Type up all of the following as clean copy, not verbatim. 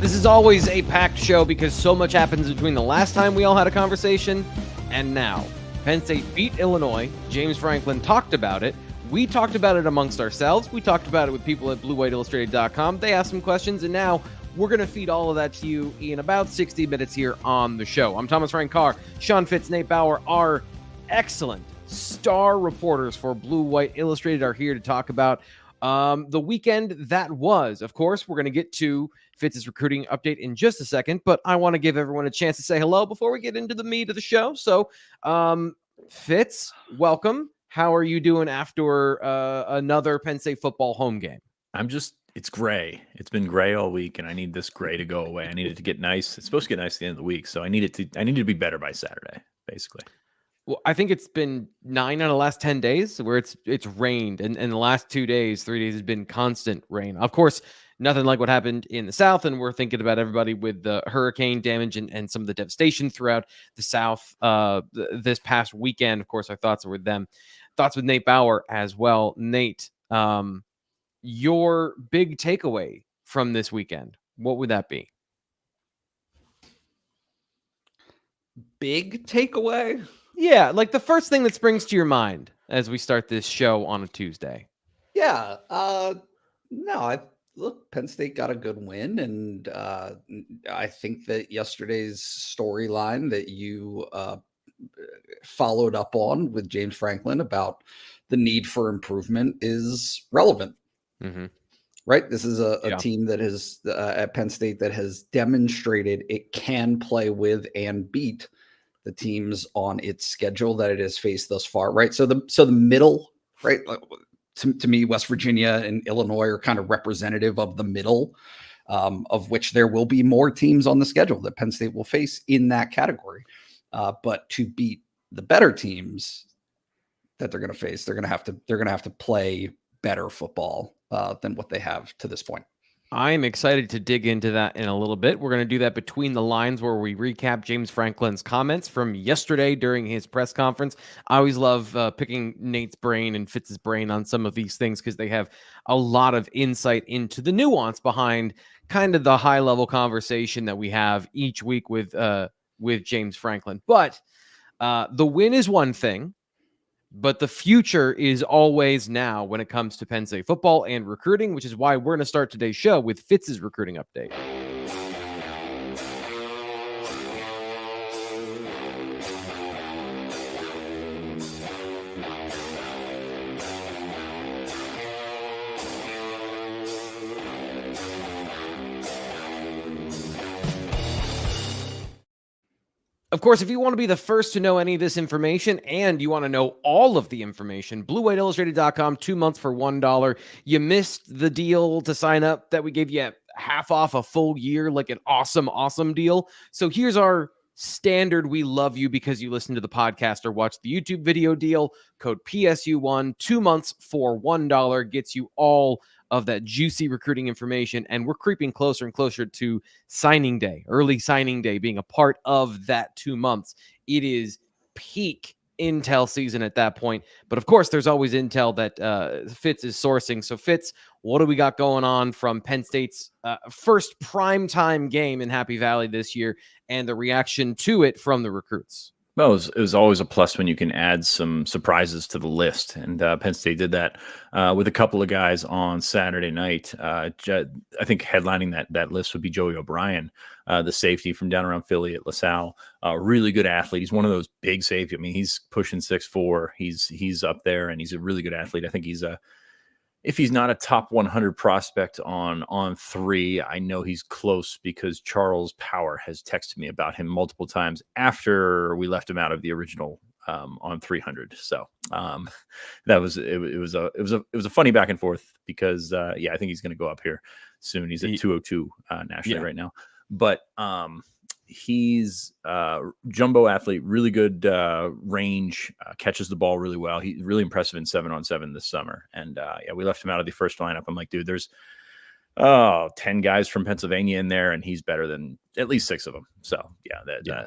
This is always a packed show because so much happens between the last time we all had a conversation and now. Penn State beat Illinois. James Franklin talked about it. We talked about it amongst ourselves. We talked about it with people at BlueWhiteIllustrated.com. They asked some questions, and now we're going to feed all of that to you in about 60 minutes here on the show. I'm Thomas Ryan Carr. Sean Fitz, Nate Bauer, our excellent star reporters for Blue White Illustrated are here to talk about the weekend that was. Of course, we're going to get to Fitz's recruiting update in just a second, but I want to give everyone a chance to say hello before we get into the meat of the show. So, Fitz, welcome. How are you doing after another Penn State football home game? It's gray. It's been gray all week, and I need this gray to go away. I need it to get nice. It's supposed to get nice at the end of the week, so I need to be better by Saturday, basically. Well, I think it's been 9 out of the last 10 days where it's rained, and the last 2 days, 3 days has been constant rain. Of course, nothing like what happened in the South, and we're thinking about everybody with the hurricane damage and some of the devastation throughout the South this past weekend. Of course, our thoughts are with them. Thoughts with Nate Bauer as well. Nate, your big takeaway from this weekend, what would that be? Big takeaway? Yeah, like the first thing that springs to your mind as we start this show on a Tuesday. Yeah. Look, Penn State got a good win, and I think that yesterday's storyline that you followed up on with James Franklin about the need for improvement is relevant. Mm-hmm. Right? This is a team that has at Penn State that has demonstrated it can play with and beat the teams on its schedule that it has faced thus far. Right? So the middle, right? To me, West Virginia and Illinois are kind of representative of the middle, of which there will be more teams on the schedule that Penn State will face in that category. But to beat the better teams that they're going to face, they're going to have to play better football than what they have to this point. I'm excited to dig into that in a little bit. We're going to do that between the lines where we recap James Franklin's comments from yesterday during his press conference. I always love picking Nate's brain and Fitz's brain on some of these things because they have a lot of insight into the nuance behind kind of the high-level conversation that we have each week with James Franklin. But the win is one thing. But the future is always now when it comes to Penn State football and recruiting, which is why we're going to start today's show with Fitz's recruiting update. Of course, if you want to be the first to know any of this information and you want to know all of the information, BlueWhiteIllustrated.com, 2 months for $1. You missed the deal to sign up that we gave you half off a full year, like an awesome deal. So here's our standard we love you because you listen to the podcast or watch the YouTube video deal. Code PSU1, 2 months for $1 gets you all of that juicy recruiting information. And we're creeping closer and closer to signing day, early signing day being a part of that 2 months. It is peak intel season at that point. But of course, there's always intel that Fitz is sourcing. So Fitz, what do we got going on from Penn State's first primetime game in Happy Valley this year and the reaction to it from the recruits? Well, it was always a plus when you can add some surprises to the list. And Penn State did that with a couple of guys on Saturday night. I think headlining that list would be Joey O'Brien, the safety from down around Philly at LaSalle. Really good athlete. He's one of those big safety. I mean, he's pushing 6'4". He's up there, and he's a really good athlete. I think if he's not a top 100 prospect on 3, I know he's close because Charles Power has texted me about him multiple times after we left him out of the original on 300. So it was a funny back and forth because I think he's going to go up here soon. He's at 202 nationally right now, but he's jumbo athlete, really good range, catches the ball really well. He's really impressive in 7-on-7 this summer. And we left him out of the first lineup. I'm like, dude, there's 10 guys from Pennsylvania in there, and he's better than at least 6 of them. So yeah,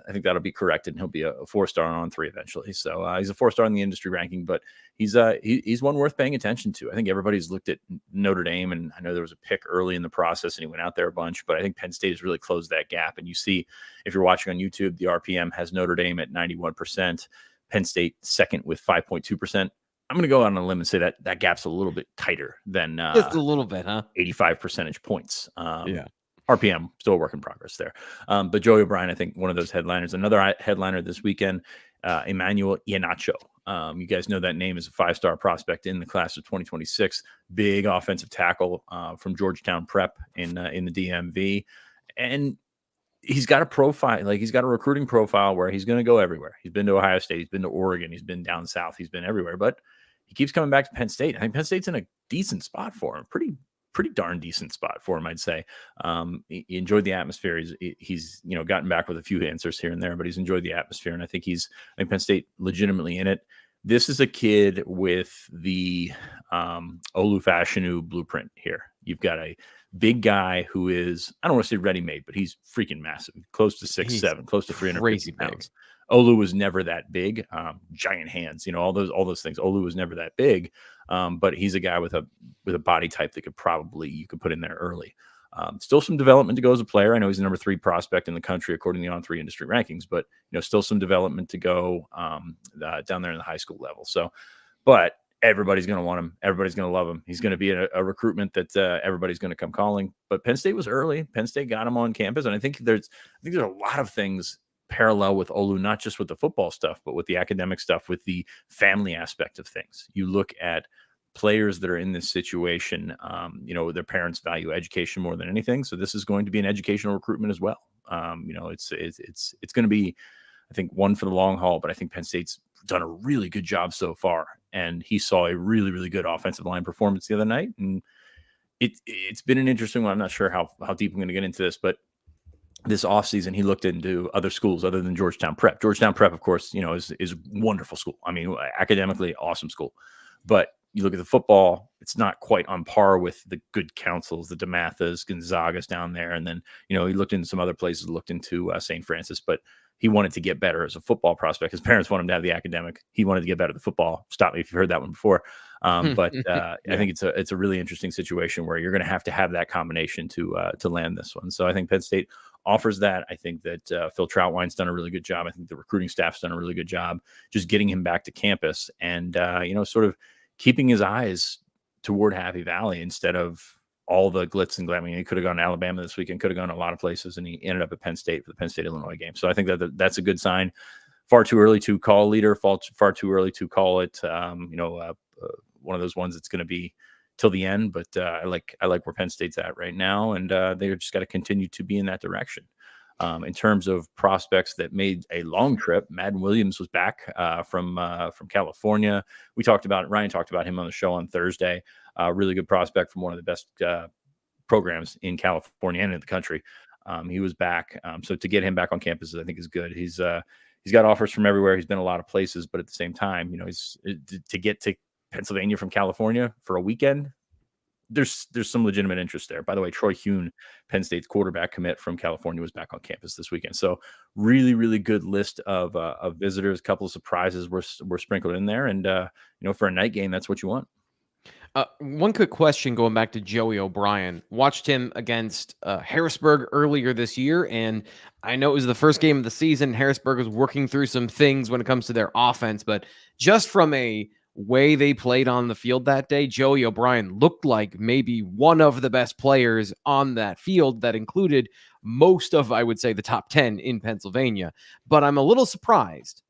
I think that'll be corrected, and he'll be a 4-star on 3 eventually. So he's a 4-star in the industry ranking, but he's one worth paying attention to. I think everybody's looked at Notre Dame, and I know there was a pick early in the process, and he went out there a bunch, but I think Penn State has really closed that gap. And you see, if you're watching on YouTube, the RPM has Notre Dame at 91%, Penn State second with 5.2%. I'm going to go out on a limb and say that that gap's a little bit tighter than Just a little bit, huh? 85 percentage points. Yeah. RPM still a work in progress there. But Joey O'Brien, I think one of those headliners. Another headliner this weekend, Emmanuel Iheanacho. You guys know that name is a 5-star prospect in the class of 2026. Big offensive tackle from Georgetown Prep in the DMV. And he's got a profile, like he's got a recruiting profile where he's going to go everywhere. He's been to Ohio State, he's been to Oregon, he's been down south, he's been everywhere, but he keeps coming back to Penn State. I think Penn State's in a decent spot for him, pretty darn decent spot for him, I'd say. He enjoyed the atmosphere. He's gotten back with a few answers here and there, but he's enjoyed the atmosphere, and I think Penn State legitimately in it. This is a kid with the Olu Fashanu blueprint here. You've got a big guy who is, I don't want to say ready-made, but he's freaking massive, close to 6'7", close to 350 pounds. Olu was never that big, giant hands, all those things. Olu was never that big, but he's a guy with a body type that you could put in there early. Still some development to go as a player. I know he's the number 3 prospect in the country according to the On3 industry rankings, but still some development to go down there in the high school level. So, but everybody's going to want him. Everybody's going to love him. He's going to be a recruitment that everybody's going to come calling. But Penn State was early. Penn State got him on campus, and I think there's a lot of things parallel with Olu, not just with the football stuff, but with the academic stuff, with the family aspect of things. You look at players that are in this situation, their parents value education more than anything. So this is going to be an educational recruitment as well. It's going to be, I think, one for the long haul, but I think Penn State's done a really good job so far. And he saw a really, really good offensive line performance the other night. And it's been an interesting one. I'm not sure how deep I'm going to get into this, but this offseason, he looked into other schools other than Georgetown Prep. Georgetown Prep, of course, is a wonderful school. I mean, academically, awesome school. But you look at the football, it's not quite on par with the good councils, the DeMathas, Gonzaga's down there. And then, he looked into some other places, looked into St. Francis, but he wanted to get better as a football prospect. His parents want him to have the academic. He wanted to get better at the football. Stop me if you've heard that one before. But I think it's a really interesting situation where you're going to have that combination to land this one. So I think Penn State offers that. I think that Phil Troutwine's done a really good job. I think the recruiting staff's done a really good job just getting him back to campus and, sort of keeping his eyes toward Happy Valley instead of all the glitz and glamour. He could have gone to Alabama this weekend, could have gone to a lot of places, and he ended up at Penn State for the Penn State-Illinois game. So I think that's a good sign. Far too early to call a leader, far too early to call it, one of those ones that's going to be till the end. But I like where Penn State's at right now, and they're just got to continue to be in that direction. In terms of prospects that made a long trip, Madden Williams was back from California. Ryan talked about him on the show on Thursday. Really good prospect from one of the best programs in California and in the country. He was back. So to get him back on campus, I think is good. He's got offers from everywhere. He's been a lot of places, but at the same time, he's to get to Pennsylvania from California for a weekend. There's some legitimate interest there. By the way, Troy Hune, Penn State's quarterback commit from California, was back on campus this weekend. So really, really good list of visitors. A couple of surprises were sprinkled in there. And, for a night game, that's what you want. One quick question going back to Joey O'Brien. Watched him against Harrisburg earlier this year, and I know it was the first game of the season. Harrisburg was working through some things when it comes to their offense, but just from a way they played on the field that day, Joey O'Brien looked like maybe one of the best players on that field that included most of, I would say, the top 10 in Pennsylvania. But I'm a little surprised,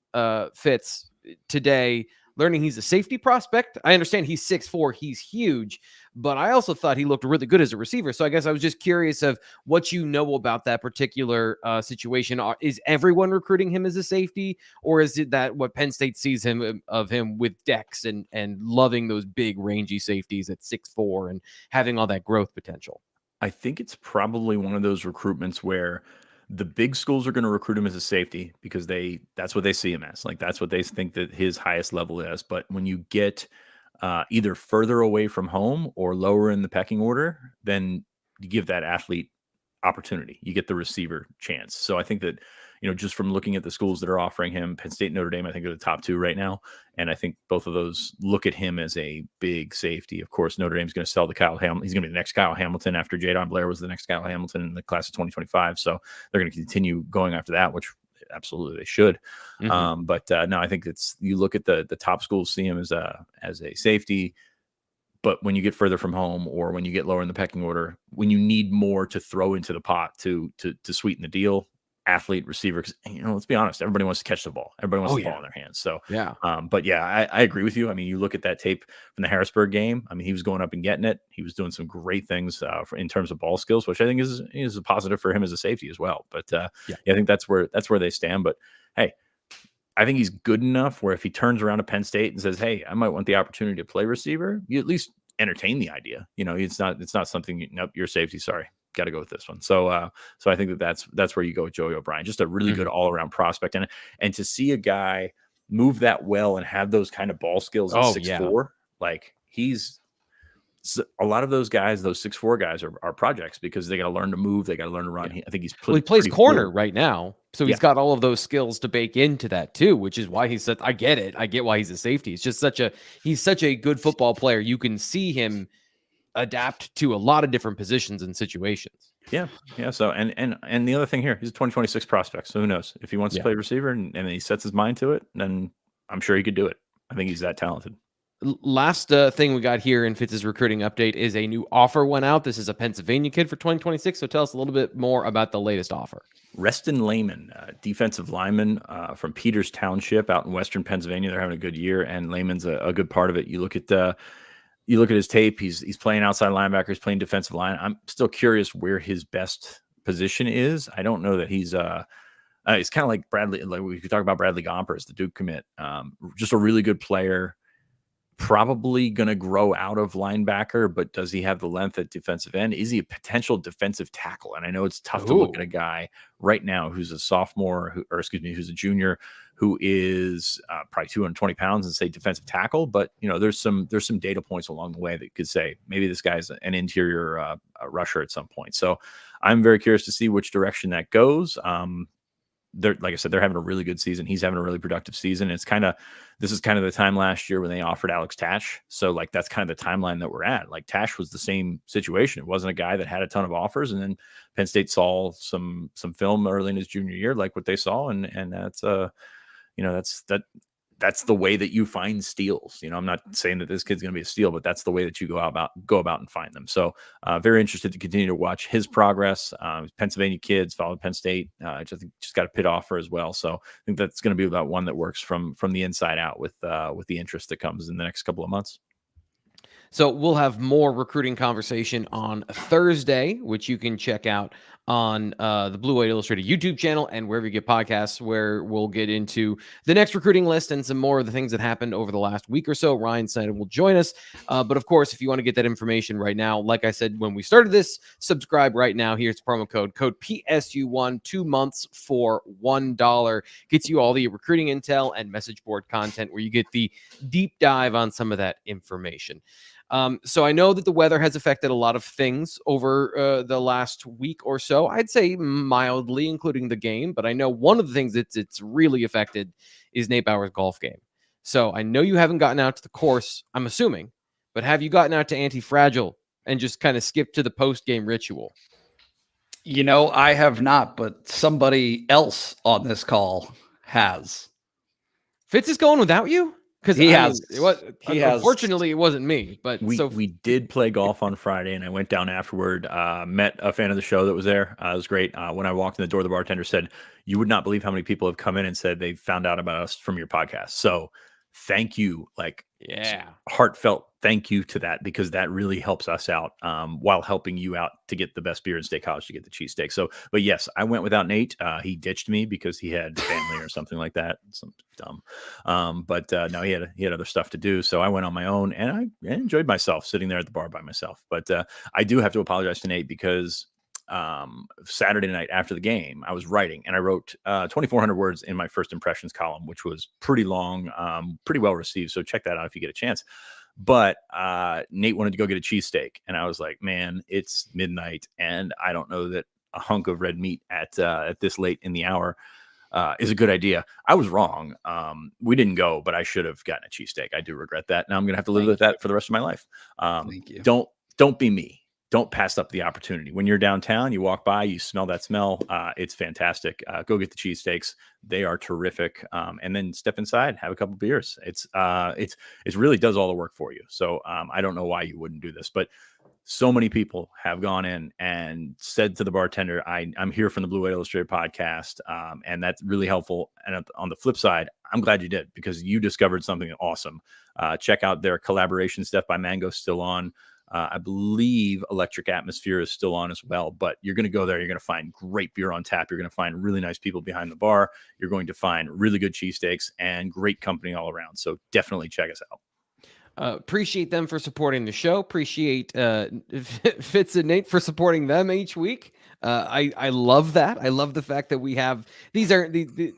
Fitz, today, learning he's a safety prospect. I understand he's 6'4", he's huge, but I also thought he looked really good as a receiver. So I guess I was just curious of what you know about that particular situation. Is everyone recruiting him as a safety, or is it that what Penn State sees him with Dex and loving those big rangy safeties at 6'4" and having all that growth potential? I think it's probably one of those recruitments where the big schools are going to recruit him as a safety because that's what they see him as. Like, that's what they think that his highest level is. But when you get either further away from home or lower in the pecking order, then give that athlete opportunity. You get the receiver chance. So I think that, just from looking at the schools that are offering him, Penn State, Notre Dame, I think are the top two right now. And I think both of those look at him as a big safety. Of course, Notre Dame's going to sell the Kyle Hamilton. He's going to be the next Kyle Hamilton after Jadon Blair was the next Kyle Hamilton in the class of 2025. So they're going to continue going after that, which absolutely they should. But no, I think you look at the top schools, see him as a safety. But when you get further from home, or when you get lower in the pecking order, when you need more to throw into the pot to sweeten the deal, athlete, receiver, because let's be honest, everybody wants to catch the ball. Everybody wants the ball in their hands. So yeah. But yeah, I agree with you. I mean, you look at that tape from the Harrisburg game. I mean, he was going up and getting it. He was doing some great things in terms of ball skills, which I think is a positive for him as a safety as well. But I think that's where they stand. But hey, I think he's good enough where if he turns around to Penn State and says, "Hey, I might want the opportunity to play receiver," you at least entertain the idea. It's not something. Nope, you're safety. Sorry, got to go with this one. So I think that's where you go with Joey O'Brien. Just a really good all around prospect, and to see a guy move that well and have those kind of ball skills at 6'4", like a lot of those guys, those 6'4" guys are projects because they got to learn to move. They got to learn to run. I think he plays corner right now. So he's got all of those skills to bake into that too, which is why he said, I get it. I get why he's a safety. It's just he's such a good football player. You can see him adapt to a lot of different positions and situations. Yeah. So, and the other thing here, he's a 2026 prospect. So who knows if he wants to play receiver and he sets his mind to it, then I'm sure he could do it. I think he's that talented. Last thing we got here in Fitz's recruiting update is a new offer went out. This is a Pennsylvania kid for 2026. So tell us a little bit more about the latest offer. Reston Lehman, defensive lineman from Peters Township out in Western Pennsylvania. They're having a good year, and Lehman's a good part of it. You look at his tape. He's playing outside linebacker. He's playing defensive line. I'm still curious where his best position is. I don't know that he's kind of like Bradley. Like we could talk about Bradley Gompers, the Duke commit. Just a really good player. Probably going to grow out of linebacker, but does he have the length at defensive end? Is he a potential defensive tackle? And I know it's tough to look at a guy right now who's a sophomore, who's a junior, who is probably 220 pounds and say defensive tackle. But there's some data points along the way that could say maybe this guy's an interior rusher at some point. So I'm very curious to see which direction that goes. Like I said, they're having a really good season. He's having a really productive season. This is kind of the time last year when they offered Alex Tash. So like, that's kind of the timeline that we're at. Like Tash was the same situation. It wasn't a guy that had a ton of offers. And then Penn State saw some film early in his junior year, like what they saw. And that's the way that you find steals. I'm not saying that this kid's going to be a steal, but that's the way that you go about and find them. So very interested to continue to watch his progress. Pennsylvania kids followed Penn State. Just got a Pitt offer as well. So I think that's going to be about one that works from the inside out with the interest that comes in the next couple of months. So we'll have more recruiting conversation on Thursday, which you can check out on the Blue White Illustrated YouTube channel and wherever you get podcasts, where we'll get into the next recruiting list and some more of the things that happened over the last week or so. Ryan Snyder will join us. But of course, if you want to get that information right now, like I said, when we started this, subscribe right now. Here's the promo code PSU1, 2 months for $1. Gets you all the recruiting intel and message board content where you get the deep dive on some of that information. So I know that the weather has affected a lot of things over the last week or so. I'd say mildly, including the game. But I know one of the things it's really affected is Nate Bauer's golf game. So I know you haven't gotten out to the course, I'm assuming. But have you gotten out to Anti-Fragile and just kind of skipped to the post-game ritual? I have not, but somebody else on this call has. Fitz is going without you? Because he has. Unfortunately, it wasn't me. But we did play golf on Friday, and I went down afterward. Met a fan of the show that was there. It was great. When I walked in the door, the bartender said, "You would not believe how many people have come in and said they found out about us from your podcast." So thank you, heartfelt thank you to that, because that really helps us out while helping you out to get the best beer in State College, to get the cheesesteak. So, but yes, I went without Nate. He ditched me because he had family or something like that. Something dumb. But no, he had other stuff to do. So I went on my own, and I enjoyed myself sitting there at the bar by myself. But I do have to apologize to Nate, because Saturday night after the game, I was writing, and I wrote 2,400 words in my first impressions column, which was pretty long, pretty well received. So check that out if you get a chance. But Nate wanted to go get a cheesesteak, and I was like, man, it's midnight, and I don't know that a hunk of red meat at this late in the hour is a good idea. I was wrong. We didn't go, but I should have gotten a cheesesteak. I do regret that. Now I'm going to have to live with that for the rest of my life. Thank you. Don't be me. Don't pass up the opportunity. When you're downtown, you walk by, you smell that smell. It's fantastic. Go get the cheesesteaks. They are terrific. And then step inside, have a couple beers. It really does all the work for you. So I don't know why you wouldn't do this, but so many people have gone in and said to the bartender, I'm here from the Blue White Illustrated podcast. And that's really helpful. And on the flip side, I'm glad you did, because you discovered something awesome. Check out their collaboration. Death by Mango still on. I believe Electric Atmosphere is still on as well, but you're going to go there. You're going to find great beer on tap. You're going to find really nice people behind the bar. You're going to find really good cheesesteaks and great company all around. So definitely check us out. Appreciate them for supporting the show. Appreciate Fitz and Nate for supporting them each week. I love that. I love the fact that we have these are the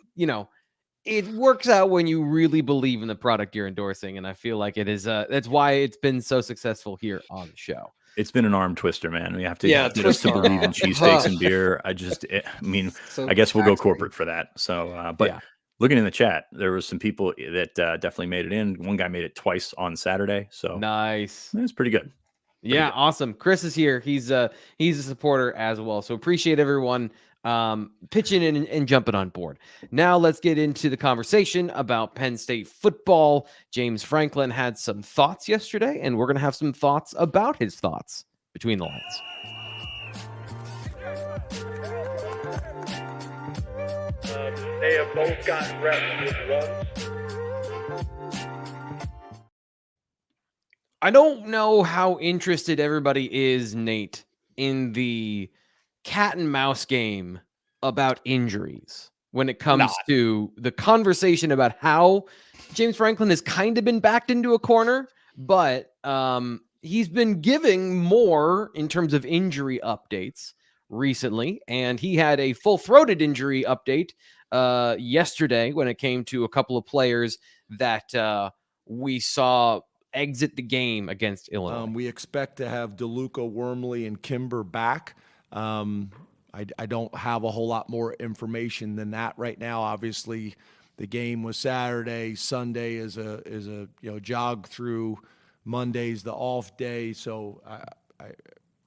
it works out when you really believe in the product you're endorsing, and I feel like it is. That's why it's been so successful here on the show. It's been an arm twister, man. We have to get us to believe in cheesesteaks and beer. I guess we'll go corporate for that. So, but. Yeah. Looking in the chat, there was some people that definitely made it in. One guy made it twice on Saturday. So nice. It's pretty good. Pretty good. Awesome. Chris is here. He's a supporter as well. So appreciate everyone pitching in and jumping on board. Now let's get into the conversation about Penn State football. James Franklin had some thoughts yesterday, and we're going to have some thoughts about his thoughts between the lines. They have both gotten reps with runs. I don't know how interested everybody is, Nate, in the cat and mouse game about injuries when it comes to the conversation about how James Franklin has kind of been backed into a corner, but he's been giving more in terms of injury updates recently, and he had a full-throated injury update yesterday when it came to a couple of players that we saw exit the game against Illinois. We expect to have DeLuca, Wormley, and Kimber back. I don't have a whole lot more information than that right now. Obviously, the game was Saturday. Sunday is a jog through. Monday's the off day. So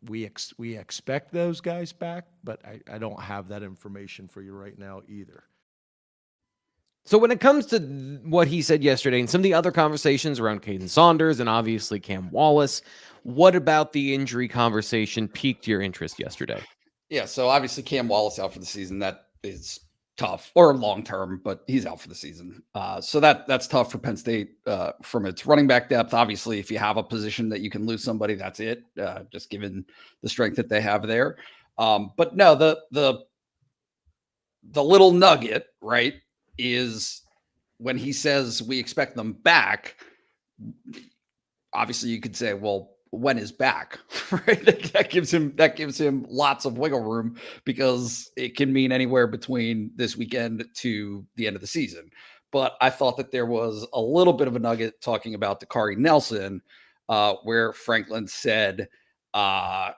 we expect those guys back, but I don't have that information for you right now either. So when it comes to what he said yesterday and some of the other conversations around Caden Saunders and obviously Cam Wallace, what about the injury conversation piqued your interest yesterday? Yeah, so obviously Cam Wallace out for the season. That is tough, or long-term, but he's out for the season. So that's tough for Penn State from its running back depth. Obviously, if you have a position that you can lose somebody, that's it, just given the strength that they have there. But no, the little nugget, right, is when he says we expect them back. Obviously, you could say, well, when is back, right? That gives him lots of wiggle room, because it can mean anywhere between this weekend to the end of the season. But I thought that there was a little bit of a nugget talking about Dakari Nelson, where Franklin said, right,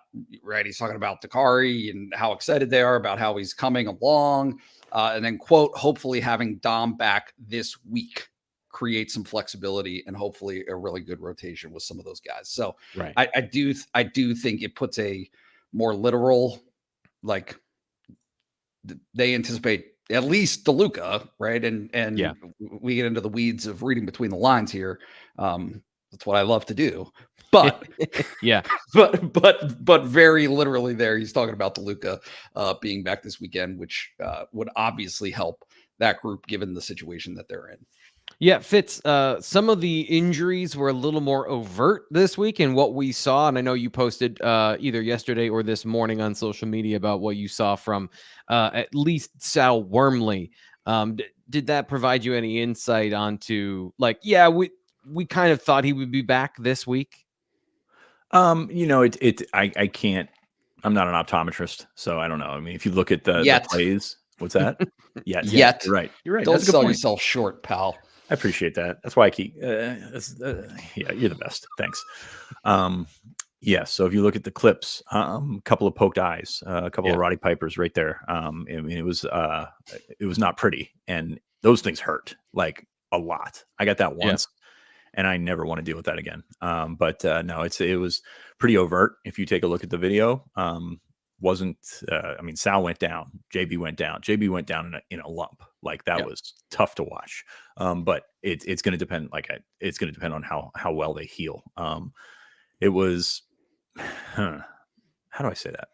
he's talking about Dakari and how excited they are about how he's coming along. And then, quote, hopefully having Dom back this week create some flexibility and hopefully a really good rotation with some of those guys. So right. I do think it puts a more literal, like, they anticipate at least DeLuca, right? And yeah, we get into the weeds of reading between the lines here. That's what I love to do. But yeah, but very literally there, he's talking about DeLuca being back this weekend, which would obviously help that group given the situation that they're in. Yeah, Fitz, some of the injuries were a little more overt this week in what we saw. And I know you posted either yesterday or this morning on social media about what you saw from at least Sal Wormley. Did that provide you any insight onto, like, yeah, we kind of thought he would be back this week? I can't, I'm not an optometrist, so I don't know. I mean, if you look at the plays, what's that? Yet. You're right. You're right. Don't sell yourself short, pal. I appreciate that. That's why I keep. Yeah, you're the best. Thanks. Yeah. So if you look at the clips, a couple of poked eyes, a couple of Roddy Pipers right there. I mean, it was not pretty, and those things hurt like a lot. I got that once, and I never want to deal with that again. But no, it was pretty overt. If you take a look at the video, wasn't I mean, Sal went down, JB went down in a lump. Like that was tough to watch. But it's going to depend. It's going to depend on how well they heal. It was, how do I say that?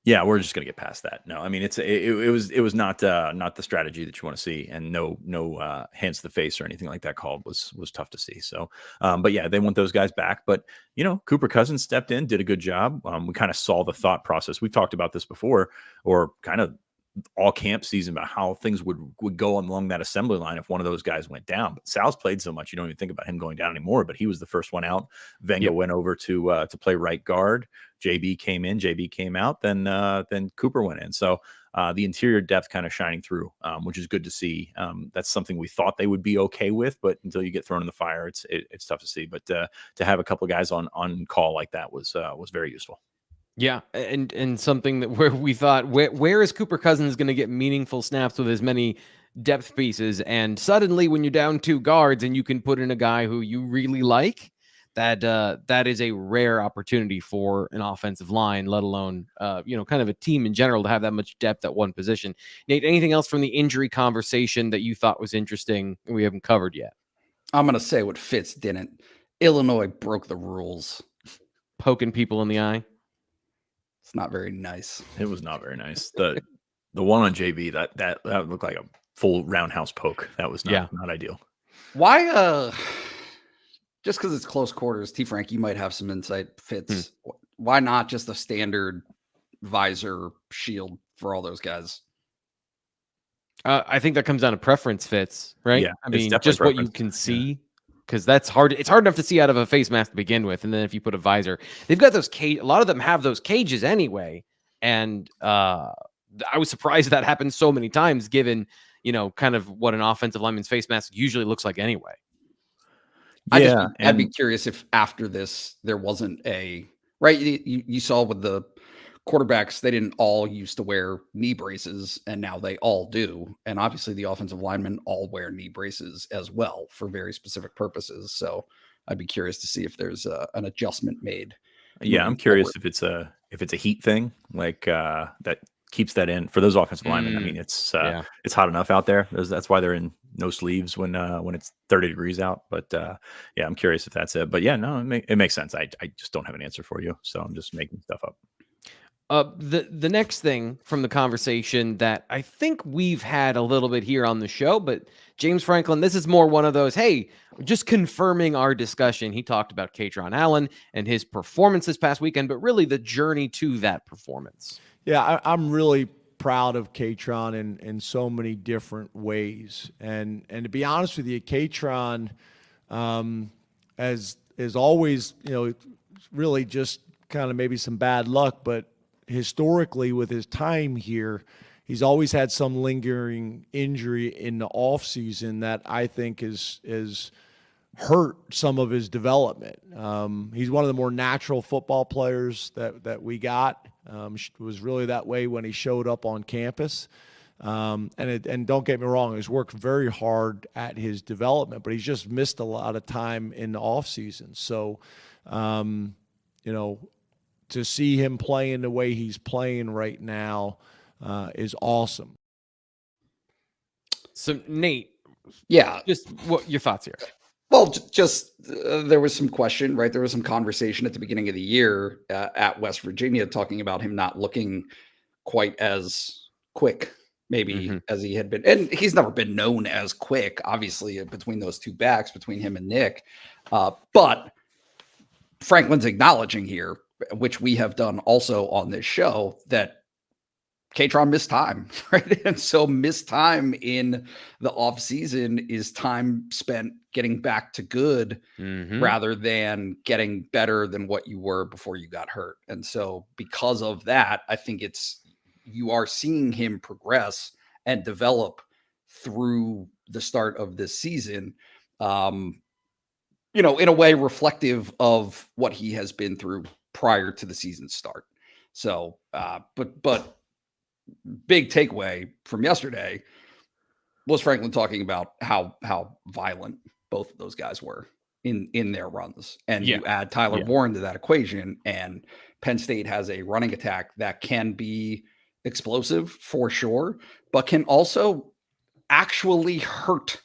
Yeah, we're just gonna get past that. No, I mean it was not the strategy that you want to see, and no hands to the face or anything like that called was tough to see. So, but yeah, they want those guys back. But Cooper Cousins stepped in, did a good job. We kind of saw the thought process. We've talked about this before, or kind of all camp season about how things would go along that assembly line if one of those guys went down. But Sal's played so much, you don't even think about him going down anymore. But he was the first one out. Venga went over to play right guard. JB came in, JB came out, then Cooper went in. So the interior depth kind of shining through, which is good to see. That's something we thought they would be okay with, but until you get thrown in the fire, it's tough to see. But to have a couple of guys on call like that was very useful. Yeah, and something that where we thought, where is Cooper Cousins going to get meaningful snaps with as many depth pieces? And suddenly, when you're down 2 guards and you can put in a guy who you really like, that is a rare opportunity for an offensive line, let alone kind of a team in general to have that much depth at one position. Nate, anything else from the injury conversation that you thought was interesting and we haven't covered yet? I'm going to say what Fitz didn't. Illinois broke the rules. Poking people in the eye. It's not very nice. It was not very nice. The one on JB, that looked like a full roundhouse poke. That was not ideal. Why just because it's close quarters, T. Frank, you might have some insight. Fitz. Why not just a standard visor shield for all those guys? I think that comes down to preference, Fitz, right? Yeah, I mean, just what you can see. Because that's hard. It's hard enough to see out of a face mask to begin with, and then if you put a visor, they've got those a lot of them have those cages anyway. And I was surprised that happened so many times, given kind of what an offensive lineman's face mask usually looks like anyway. I'd be curious if after this there wasn't a right. You saw with the quarterbacks, they didn't all used to wear knee braces, and now they all do. And obviously the offensive linemen all wear knee braces as well for very specific purposes. So I'd be curious to see if there's an adjustment made. Yeah, I'm curious if it's a heat thing, like that keeps that in for those offensive linemen. I mean, it's hot enough out there. That's why they're in no sleeves when it's 30 degrees out. But yeah, I'm curious if that's it. But yeah, no, it makes sense. I just don't have an answer for you, so I'm just making stuff up. The next thing from the conversation that I think we've had a little bit here on the show, but James Franklin, this is more one of those, hey, just confirming our discussion. He talked about Katron Allen and his performance this past weekend, but really the journey to that performance. Yeah, I'm really proud of Katron in so many different ways. And to be honest with you, Katron, as always, really just kind of maybe some bad luck, but historically with his time here, he's always had some lingering injury in the off season that I think is hurt some of his development. He's one of the more natural football players that we got. Was really that way when he showed up on campus. And don't get me wrong, he's worked very hard at his development, but he's just missed a lot of time in the off season. So, to see him playing the way he's playing right now is awesome. So, Nate, just what your thoughts here? Well, just there was some question, right? There was some conversation at the beginning of the year at West Virginia talking about him not looking quite as quick, maybe as he had been. And he's never been known as quick, obviously, between those two backs, between him and Nick. But Franklin's acknowledging here, which we have done also on this show, that Katron missed time, right? And so missed time in the off season is time spent getting back to good rather than getting better than what you were before you got hurt. And so because of that, I think you are seeing him progress and develop through the start of this season, in a way reflective of what he has been through prior to the season start. So, but big takeaway from yesterday was Franklin talking about how violent both of those guys were in their runs. And you add Tyler Warren to that equation, and Penn State has a running attack that can be explosive for sure, but can also actually hurt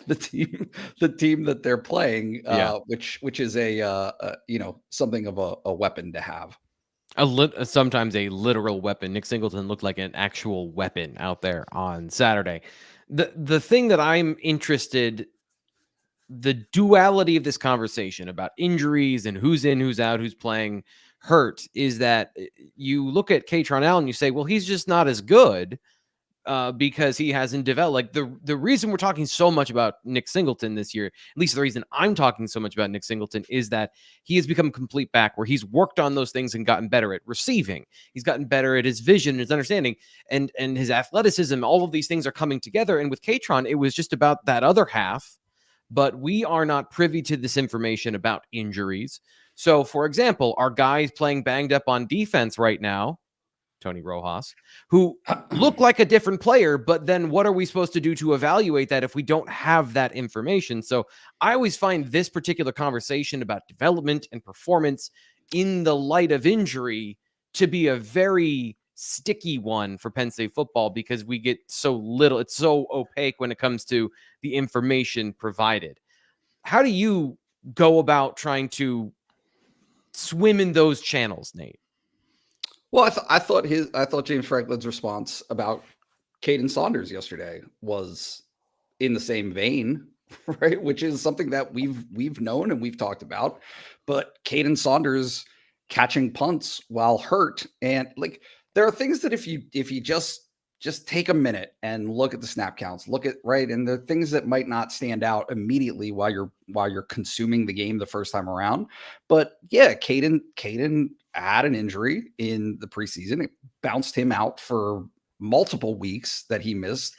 the team that they're playing, which is something of a weapon to have. Sometimes a literal weapon. Nick Singleton looked like an actual weapon out there on Saturday. The thing that I'm interested, the duality of this conversation about injuries and who's in, who's out, who's playing hurt, is that you look at Katron Allen and you say, well, he's just not as good because he hasn't developed. Like the reason we're talking so much about Nick Singleton this year, at least the reason I'm talking so much about Nick Singleton, is that he has become a complete back where he's worked on those things and gotten better at receiving. He's gotten better at his vision, his understanding, and his athleticism. All of these things are coming together. And with Katron, it was just about that other half. But we are not privy to this information about injuries. So, for example, our guys playing banged up on defense right now, Tony Rojas, who look like a different player, but then what are we supposed to do to evaluate that if we don't have that information? So I always find this particular conversation about development and performance in the light of injury to be a very sticky one for Penn State football, because we get so little, it's so opaque when it comes to the information provided. How do you go about trying to swim in those channels, Nate? Well, I thought James Franklin's response about Caden Saunders yesterday was in the same vein, right? Which is something that we've known and we've talked about. But Caden Saunders catching punts while hurt, and like there are things that if you just take a minute and look at the snap counts, look at right, and there are things that might not stand out immediately while you're consuming the game the first time around. But yeah, Caden had an injury in the preseason. It bounced him out for multiple weeks that he missed.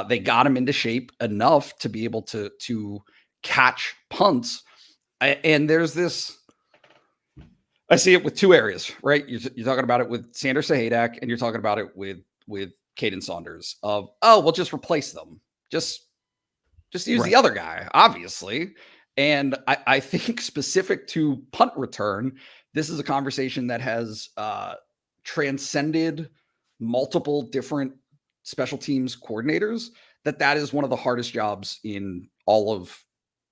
They got him into shape enough to be able to catch punts. And there's this, I see it with two areas, right? You're talking about it with Sander Sahadak, and you're talking about it with Caden Saunders of, we'll just replace them. Just use the other guy, obviously. And I think specific to punt return, this is a conversation that has transcended multiple different special teams coordinators, that is one of the hardest jobs in all of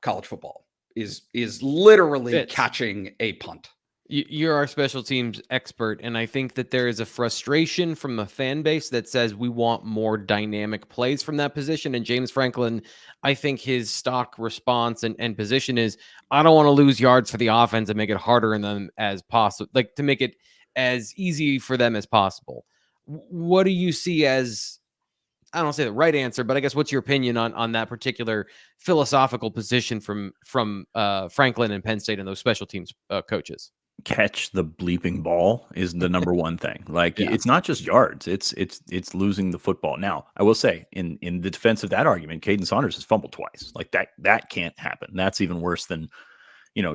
college football is literally Fitz. Catching a punt. You're our special teams expert, and I think that there is a frustration from the fan base that says we want more dynamic plays from that position. And James Franklin, I think his stock response and position is, I don't want to lose yards for the offense and make it harder on them as possible, like to make it as easy for them as possible. What do you see as, I don't say the right answer, but I guess what's your opinion on that particular philosophical position from Franklin and Penn State and those special teams coaches? Catch the bleeping ball is the number one thing. Like it's not just yards, it's losing the football. Now, I will say in the defense of that argument, Caden Saunders has fumbled twice. Like that can't happen. That's even worse than,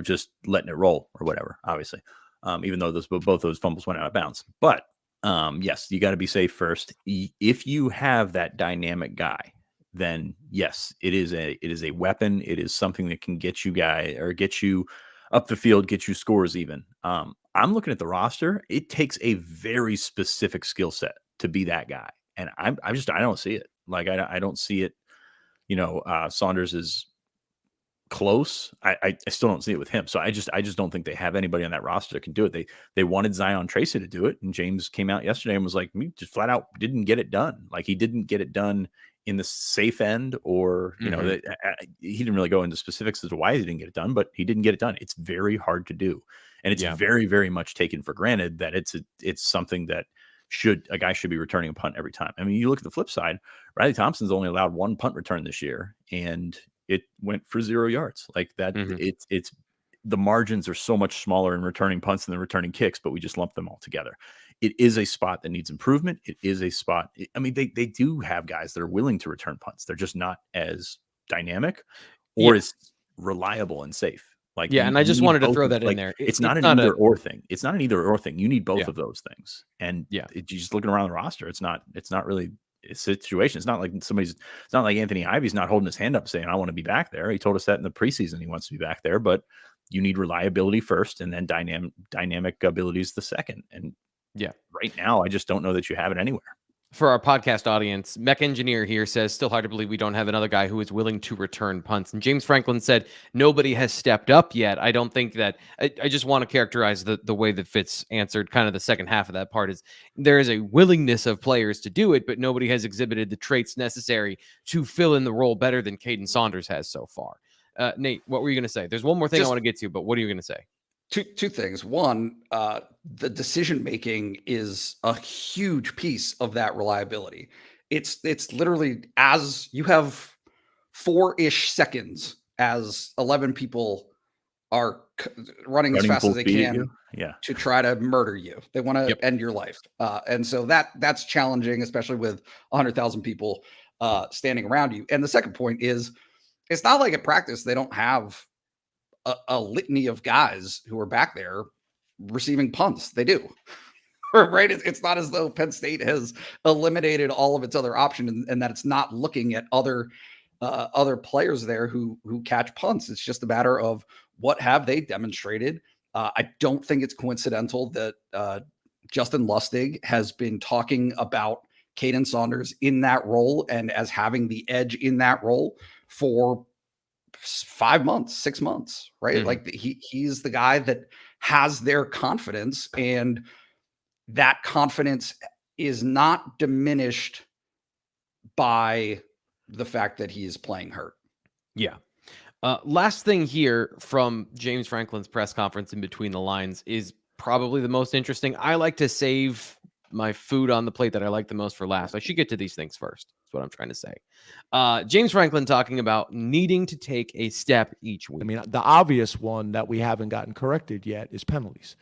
just letting it roll or whatever, obviously. Even though both those fumbles went out of bounds. But yes, you got to be safe first. If you have that dynamic guy, then yes, it is a weapon. It is something that can get you up the field, get you scores even. I'm looking at the roster. It takes a very specific skill set to be that guy. And I don't see it. Like, I don't see it. Saunders is close. I still don't see it with him. So I just don't think they have anybody on that roster that can do it. They wanted Zion Tracy to do it. And James came out yesterday and was like, he just flat out didn't get it done. Like, he didn't get it done in the safe end, or, he didn't really go into specifics as to why he didn't get it done, but he didn't get it done. It's very hard to do. And it's very, very much taken for granted that it's something that a guy should be returning a punt every time. I mean, you look at the flip side, Riley Thompson's only allowed one punt return this year, and it went for 0 yards. Like that. It's the margins are so much smaller in returning punts than returning kicks, but we just lump them all together. it is a spot that needs improvement. It is a spot. I mean, they do have guys that are willing to return punts. They're just not as dynamic or Yeah. as reliable and safe. Like, Yeah, and I just need wanted to both throw of- that in like, there. It's not an not either or thing. It's not an either or thing. You need both Yeah. of those things. And Yeah. you just looking around the roster, it's not really a situation. It's not like it's not like Anthony Ivy's not holding his hand up saying, I want to be back there. He told us that in the preseason, he wants to be back there, but you need reliability first and then dynamic abilities the second. And Yeah. right now, I just don't know that you have it anywhere. For our podcast audience, Mech Engineer here says, still hard to believe we don't have another guy who is willing to return punts. And James Franklin said, nobody has stepped up yet. I don't think that, I just want to characterize the way that Fitz answered kind of the second half of that part is there is a willingness of players to do it, but nobody has exhibited the traits necessary to fill in the role better than Caden Saunders has so far. Nate, what were you going to say? There's one more thing I want to get to, but what are you going to say? Two things. One, the decision making is a huge piece of that reliability. It's literally as you have 4-ish seconds as 11 people are running as fast as they can to try to murder you. They want to end your life. And so that's challenging, especially with 100,000 people standing around you. And the second point is, it's not like at practice they don't have a litany of guys who are back there receiving punts. They do. Right? It's not as though Penn State has eliminated all of its other options and that it's not looking at other players there who catch punts. It's just a matter of what have they demonstrated. I don't think it's coincidental that Justin Lustig has been talking about Caden Saunders in that role and as having the edge in that role for 5 months, 6 months, right? Mm-hmm. Like he's the guy that has their confidence, and that confidence is not diminished by the fact that he is playing hurt. Yeah. Last thing here from James Franklin's press conference in between the lines is probably the most interesting. I like to save my food on the plate that I like the most for last. I should get to these things first. That's what I'm trying to say. James Franklin talking about needing to take a step each week. I mean, the obvious one that we haven't gotten corrected yet is penalties,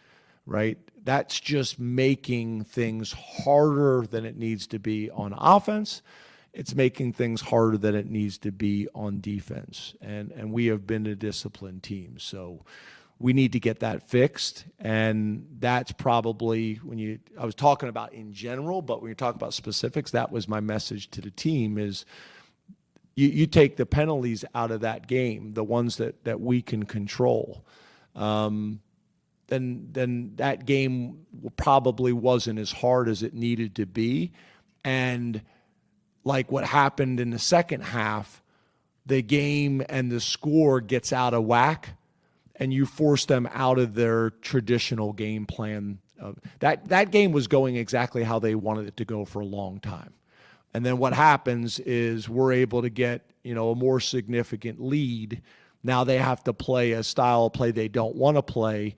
right? That's just making things harder than it needs to be on offense. It's making things harder than it needs to be on defense. And we have been a disciplined team. So we need to get that fixed. And that's probably I was talking about in general, but when you're talking about specifics, that was my message to the team is you take the penalties out of that game, the ones that we can control. Then that game probably wasn't as hard as it needed to be. And like what happened in the second half, the game and the score gets out of whack, and you force them out of their traditional game plan. That game was going exactly how they wanted it to go for a long time. And then what happens is we're able to get, a more significant lead. Now they have to play a style of play they don't want to play,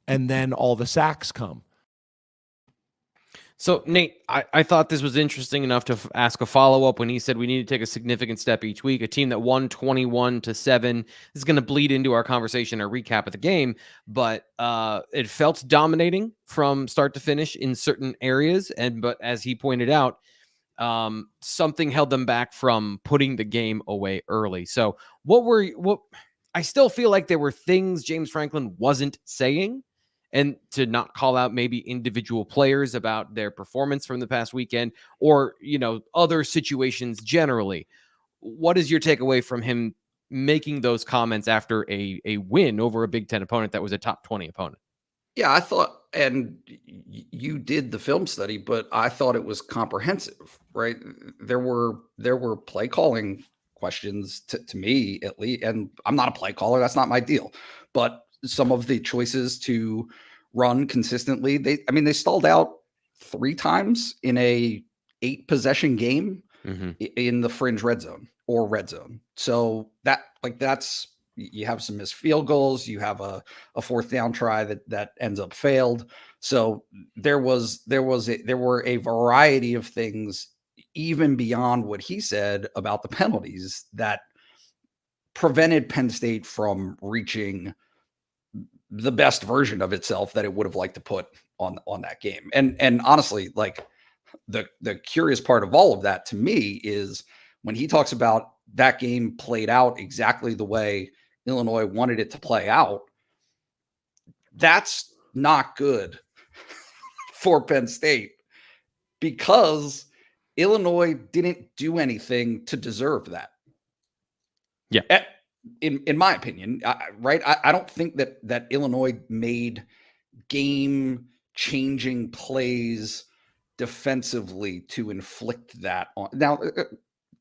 and then all the sacks come. So, Nate, I thought this was interesting enough to ask a follow-up when he said we need to take a significant step each week. A team that won 21-7 this is going to bleed into our conversation or recap of the game, but it felt dominating from start to finish in certain areas. But as he pointed out, something held them back from putting the game away early. So I still feel like there were things James Franklin wasn't saying, and to not call out maybe individual players about their performance from the past weekend or, other situations generally. What is your takeaway from him making those comments after a win over a Big Ten opponent that was a top 20 opponent? Yeah, I thought, and you did the film study, but I thought it was comprehensive, right? There were play calling questions to me at least, and I'm not a play caller. That's not my deal, but some of the choices to run consistently, they stalled out 3 times in a 8-possession game in the fringe red zone or red zone. So that's you have some missed field goals. You have a 4th down try that ends up failed. So there were a variety of things even beyond what he said about the penalties that prevented Penn State from reaching the best version of itself that it would have liked to put on that game. And honestly, like the curious part of all of that to me is when he talks about that game played out exactly the way Illinois wanted it to play out. That's not good for Penn State because Illinois didn't do anything to deserve that. Yeah. In my opinion, right? I don't think that Illinois made game-changing plays defensively to inflict that on. Now,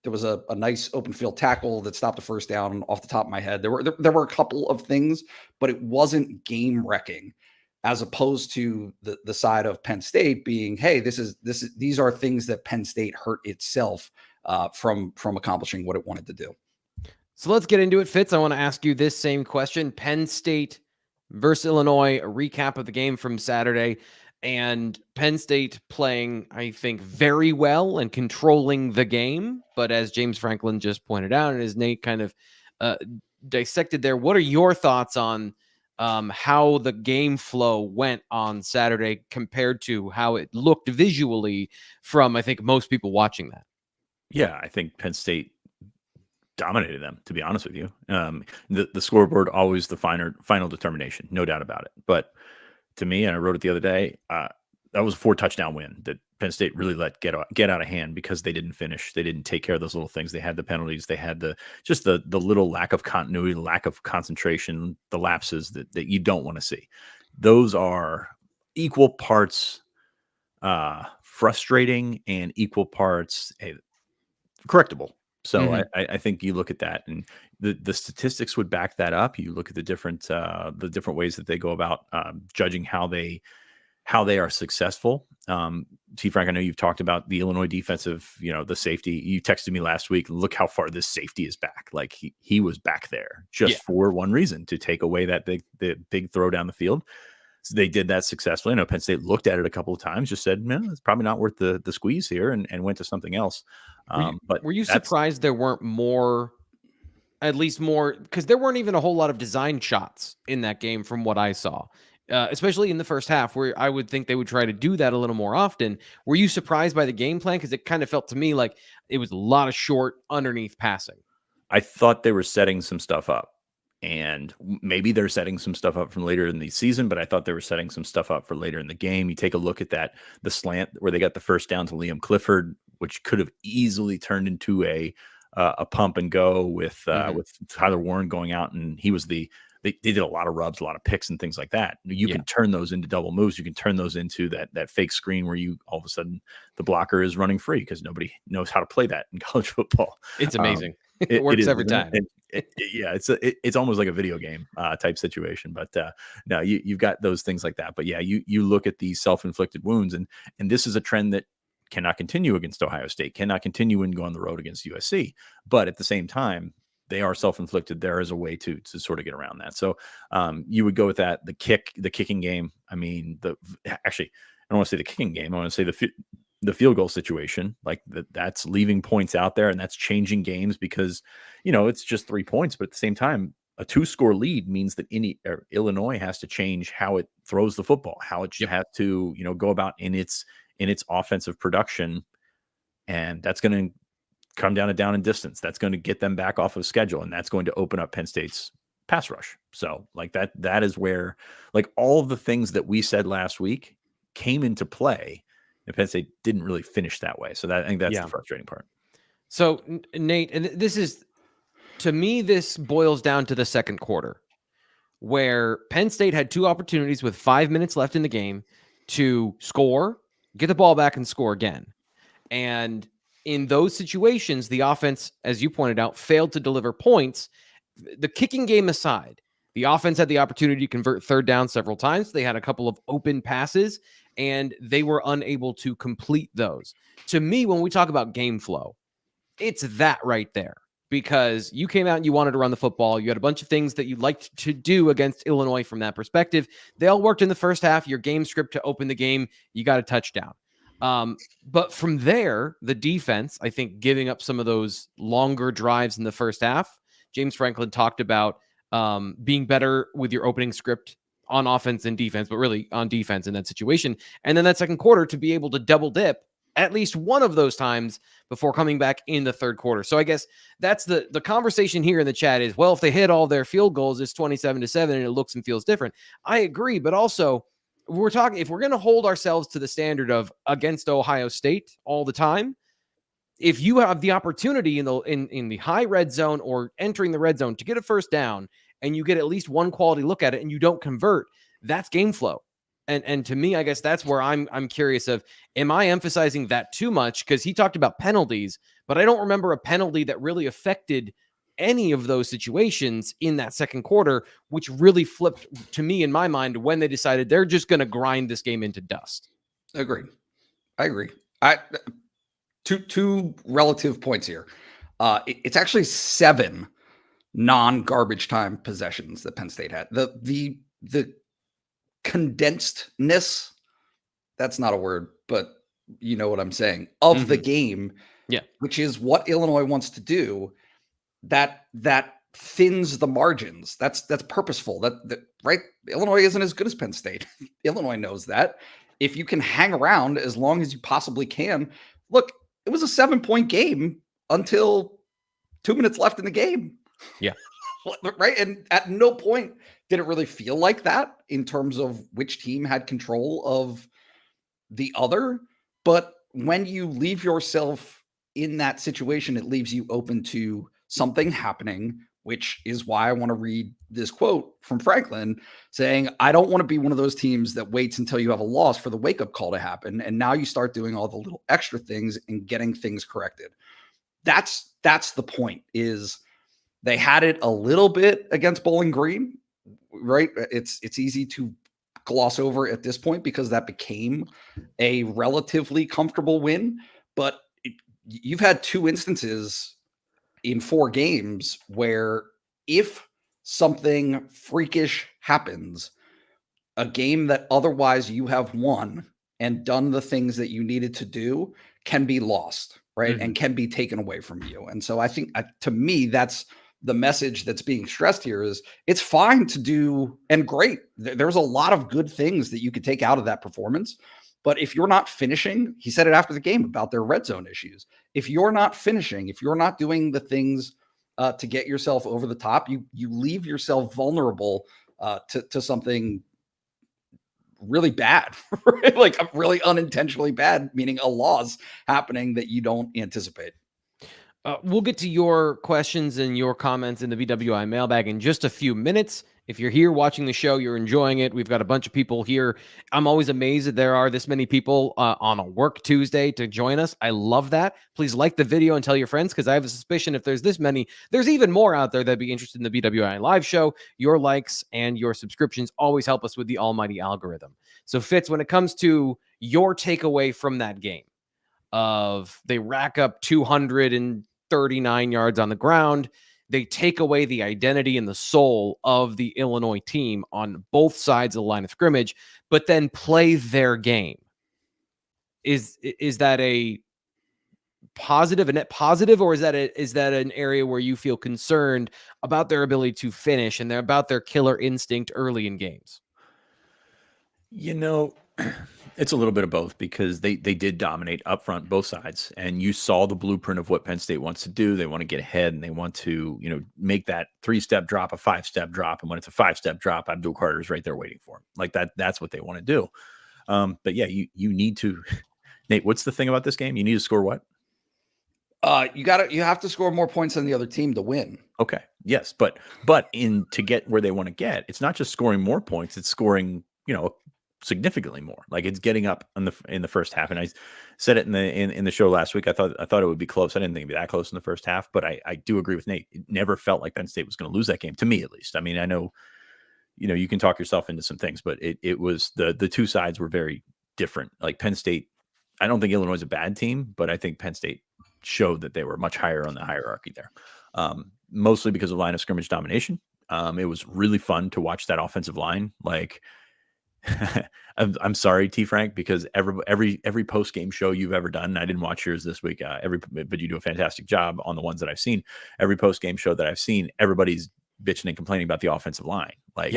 there was a nice open field tackle that stopped a first down off the top of my head. There were a couple of things, but it wasn't game-wrecking, as opposed to the side of Penn State being, hey, these are things that Penn State hurt itself from accomplishing what it wanted to do. So let's get into it, Fitz. I want to ask you this same question. Penn State versus Illinois, a recap of the game from Saturday, and Penn State playing, I think, very well and controlling the game. But as James Franklin just pointed out, and as Nate kind of dissected there, what are your thoughts on how the game flow went on Saturday compared to how it looked visually from, I think, most people watching that? Yeah, I think Penn State dominated them, to be honest with you. The scoreboard, always the final determination, no doubt about it. But to me, and I wrote it the other day, that was a 4-touchdown win that Penn State really let get out of hand because they didn't finish. They didn't take care of those little things. They had the penalties. They had the little lack of continuity, lack of concentration, the lapses that you don't want to see. Those are equal parts frustrating and equal parts correctable. So I think you look at that, and the statistics would back that up. You look at the different ways that they go about judging how they are successful. T. Frank, I know you've talked about the Illinois defensive, the safety. You texted me last week. Look how far this safety is back. Like he was back there just for one reason, to take away the big throw down the field. So they did that successfully. I know Penn State looked at it a couple of times, just said, man, it's probably not worth the squeeze here, and went to something else. But were you surprised there weren't at least more, because there weren't even a whole lot of design shots in that game from what I saw, especially in the first half, where I would think they would try to do that a little more often. Were you surprised by the game plan? Because it kind of felt to me like it was a lot of short underneath passing. I thought they were setting some stuff up. And maybe they're setting some stuff up from later in the season, but I thought they were setting some stuff up for later in the game. You take a look at the slant where they got the first down to Liam Clifford, which could have easily turned into a pump and go with Tyler Warren going out, and he was they did a lot of rubs, a lot of picks and things like that. You can turn those into double moves. You can turn those into that fake screen where you all of a sudden the blocker is running free because nobody knows how to play that in college football. It's amazing. It works every time. It's almost like a video game type situation. But no, you've got those things like that. But yeah, you look at these self-inflicted wounds, and this is a trend that cannot continue against Ohio State, cannot continue and go on the road against USC. But at the same time, they are self-inflicted. There is a way to sort of get around that. So you would go with that. The kicking game. I mean, actually, I don't want to say the kicking game. I want to say the field goal situation, like that's leaving points out there, and that's changing games because, it's just 3 points. But at the same time, a 2-score lead means that Illinois has to change how it throws the football, how it has to, go about in its offensive production. And that's going to come down in distance. That's going to get them back off of schedule, and that's going to open up Penn State's pass rush. So like that is where, like, all of the things that we said last week came into play, and Penn State didn't really finish that way. So I think that's the frustrating part. So Nate, and this is, to me, this boils down to the second quarter, where Penn State had 2 opportunities with 5 minutes left in the game to score, get the ball back, and score again. And in those situations, the offense, as you pointed out, failed to deliver points. The kicking game aside, the offense had the opportunity to convert third down several times. They had a couple of open passes, and they were unable to complete those. To me, when we talk about game flow, it's that right there. Because you came out and you wanted to run the football. You had a bunch of things that you liked to do against Illinois from that perspective. They all worked in the first half. Your game script to open the game, you got a touchdown. But from there, the defense, I think, giving up some of those longer drives in the first half. James Franklin talked about being better with your opening script on offense and defense, but really on defense in that situation. And then that second quarter to be able to double dip at least one of those times before coming back in the third quarter. So I guess that's the conversation here in the chat is, well, if they hit all their field goals, it's 27-7 and it looks and feels different. I agree, but also we're talking, if we're going to hold ourselves to the standard of against Ohio State all the time, if you have the opportunity in the high red zone or entering the red zone to get a first down and you get at least one quality look at it and you don't convert, that's game flow. And to me, I guess that's where I'm curious of, am I emphasizing that too much? Because he talked about penalties, but I don't remember a penalty that really affected any of those situations in that second quarter, which really flipped to me in my mind when they decided they're just going to grind this game into dust. Agreed. I agree. Two relative points here. It's actually 7 non-garbage time possessions that Penn State had. The condensedness, that's not a word, but you know what I'm saying, of the game, which is what Illinois wants to do, that thins the margins. That's purposeful. That right? Illinois isn't as good as Penn State. Illinois knows that. If you can hang around as long as you possibly can, look, it was a 7-point game until 2 minutes left in the game. Yeah. Right. And at no point did it really feel like that in terms of which team had control of the other. But when you leave yourself in that situation, it leaves you open to something happening, which is why I want to read this quote from Franklin saying, I don't want to be one of those teams that waits until you have a loss for the wake-up call to happen. And now you start doing all the little extra things and getting things corrected. That's the point. Is they had it a little bit against Bowling Green, right? It's easy to gloss over at this point because that became a relatively comfortable win. But you've had 2 instances in 4 games where if something freakish happens, a game that otherwise you have won and done the things that you needed to do can be lost, right? Mm-hmm. And can be taken away from you. And so I think to me, that's the message that's being stressed here is it's fine to do, and great. There's a lot of good things that you could take out of that performance. But if you're not finishing, he said it after the game about their red zone issues. If you're not finishing, if you're not doing the things to get yourself over the top, you leave yourself vulnerable to something really bad, right? Like really unintentionally bad, meaning a loss happening that you don't anticipate. We'll get to your questions and your comments in the BWI mailbag in just a few minutes. If you're here watching the show, you're enjoying it. We've got a bunch of people here. I'm always amazed that there are this many people on a work Tuesday to join us. I love that. Please like the video and tell your friends, because I have a suspicion if there's this many, there's even more out there that'd be interested in the BWI Live Show. Your likes and your subscriptions always help us with the almighty algorithm. So Fitz, when it comes to your takeaway from that game, of they rack up 239 yards on the ground, they take away the identity and the soul of the Illinois team on both sides of the line of scrimmage, but then play their game. Is that a positive, a net positive, or is that an area where you feel concerned about their ability to finish and about their killer instinct early in games? You know, it's a little bit of both, because they did dominate up front, both sides, and you saw the blueprint of what Penn State wants to do. They want to get ahead and they want to, make that 3-step drop, a 5-step drop. And when it's a 5-step drop, Abdul Carter's right there waiting for him. Like that's what they want to do. But yeah, you need to, Nate, what's the thing about this game? You need to score what? You have to score more points than the other team to win. Okay. Yes. But to get where they want to get, it's not just scoring more points, it's scoring, significantly more. Like it's getting up in the first half. And I said it in the show last week. I thought it would be close. I didn't think it'd be that close in the first half, but I do agree with Nate. It never felt like Penn State was going to lose that game, to me at least. I mean, I know, you can talk yourself into some things, but it was the two sides were very different. Like Penn State, I don't think Illinois is a bad team, but I think Penn State showed that they were much higher on the hierarchy there. Mostly because of line of scrimmage domination. It was really fun to watch that offensive line. Like, I'm sorry, T. Frank, because every post game show you've ever done, I didn't watch yours this week. But you do a fantastic job on the ones that I've seen. Every post game show that I've seen, everybody's bitching and complaining about the offensive line. Like,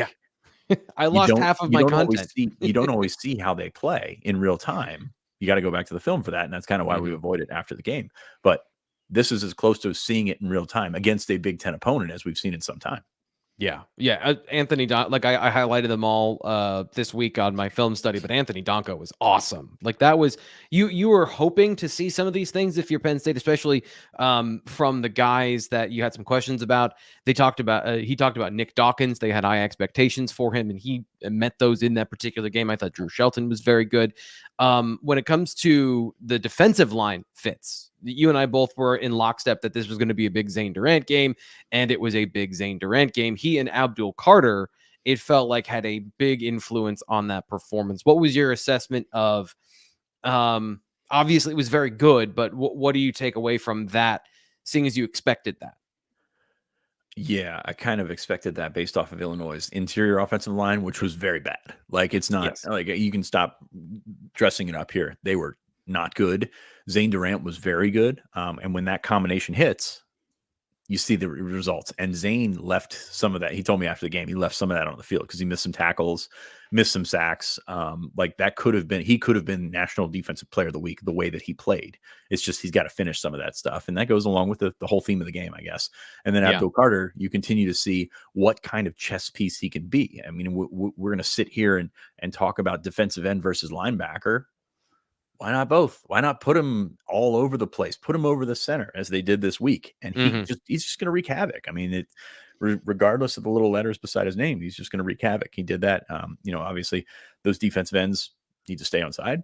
I lost half of my content. You don't always see how they play in real time. You got to go back to the film for that, and that's kind of why we avoid it after the game. But this is as close to seeing it in real time against a Big Ten opponent as we've seen in some time. Yeah. Anthony like I highlighted them all this week on my film study, but Anthony Donko was awesome. Like that was you were hoping to see some of these things if you're Penn State, especially from the guys that you had some questions about. He talked about Nick Dawkins. They had high expectations for him, and he met those in that particular game. I thought Drew Shelton was very good. When it comes to the defensive line fits, you and I both were in lockstep that this was going to be a big Zane Durant game, and it was a big Zane Durant game. He and Abdul Carter, it felt like, had a big influence on that performance. What was your assessment of, obviously it was very good, but what do you take away from that, seeing as you expected that? Yeah, I kind of expected that based off of Illinois' interior offensive line, which was very bad. Like, it's not like you can stop dressing it up here. They were not good. Zane Durant was very good. And when that combination hits, you see the results. And Zane left some of that. He told me after the game, he left some of that on the field because he missed some tackles, missed some sacks. Like he could have been National Defensive Player of the Week the way that he played. It's just he's got to finish some of that stuff. And that goes along with the whole theme of the game, I guess. And then Abdul Carter, you continue to see what kind of chess piece he can be. I mean, we're going to sit here and talk about defensive end versus linebacker. Why not both? Why not put him all over the place? Put him over the center as they did this week, and he's just going to wreak havoc. I mean, regardless of the little letters beside his name, he's just going to wreak havoc. He did that. Obviously, those defensive ends need to stay on side,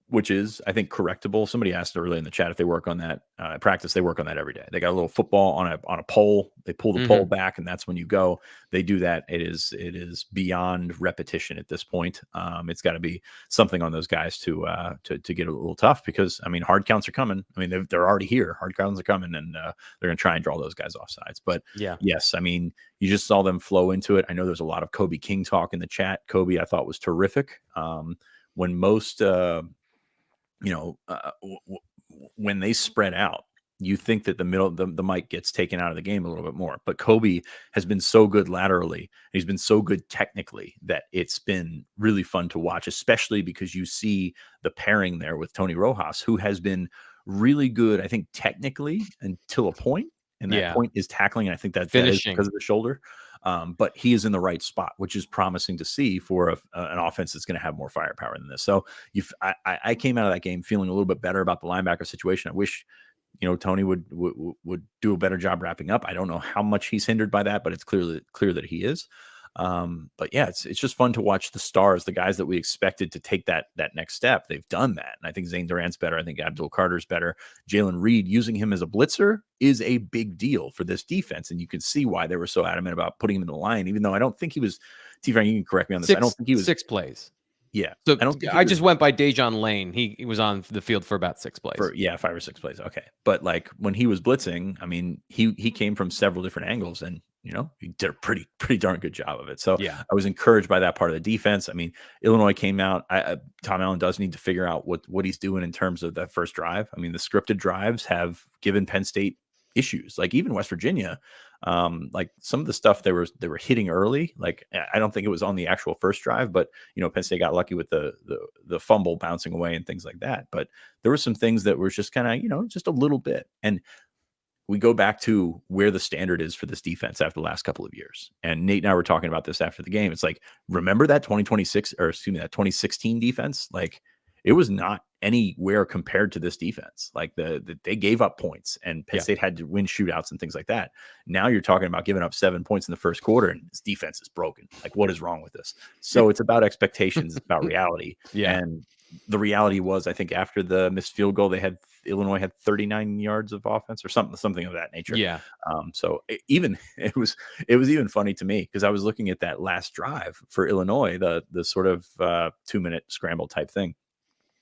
which is, I think, correctable. Somebody asked earlier in the chat if they work on that practice. They work on that every day. They got a little football on a pole. They pull the pole back, and that's when you go. They do that. It is beyond repetition at this point. It's got to be something on those guys to get a little tough because, I mean, hard counts are coming. I mean, they're already here. Hard counts are coming, and they're going to try and draw those guys off sides. But yes, I mean, you just saw them flow into it. I know there's a lot of Kobe King talk in the chat. Kobe, I thought, was terrific. When most when they spread out, you think that the middle, the mic gets taken out of the game a little bit more. But Kobe has been so good laterally. He's been so good technically that it's been really fun to watch, especially because you see the pairing there with Tony Rojas, who has been really good, I think, technically until a point. And that point is tackling. And I think that is because of the shoulder. But he is in the right spot, which is promising to see for an offense that's going to have more firepower than this. So I came out of that game feeling a little bit better about the linebacker situation. I wish, Tony would do a better job wrapping up. I don't know how much he's hindered by that, but it's clear that he is. But yeah, it's just fun to watch the stars, the guys that we expected to take that next step. They've done that. And I think Zane Durant's better. I think Abdul Carter's better. Jalen Reed, using him as a blitzer is a big deal for this defense. And you can see why they were so adamant about putting him in the line, even though I don't think he was, T-Frank, you can correct me on this. I don't think he was 6 plays. Yeah. So I just went by Dejon Lane. He was on the field for about 6 plays. 5 or 6 plays. Okay. But like when he was blitzing, I mean, he came from several different angles and, he did a pretty darn good job of it. So I was encouraged by that part of the defense. I mean, Illinois came out. Tom Allen does need to figure out what he's doing in terms of that first drive. I mean, the scripted drives have given Penn State issues. Like even West Virginia, like some of the stuff they were hitting early. Like I don't think it was on the actual first drive, but Penn State got lucky with the fumble bouncing away and things like that. But there were some things that were just kind of just a little bit. And we go back to where the standard is for this defense after the last couple of years. And Nate and I were talking about this after the game. It's like, remember that that 2016 defense? Like it was not anywhere compared to this defense. Like they gave up points and Penn State had to win shootouts and things like that. Now you're talking about giving up 7 points in the first quarter and this defense is broken. Like what is wrong with this? So it's about expectations, it's about reality. And the reality was, I think after the missed field goal, Illinois had 39 yards of offense or something of that nature. Yeah. So it was even funny to me because I was looking at that last drive for Illinois, the sort of 2-minute scramble type thing.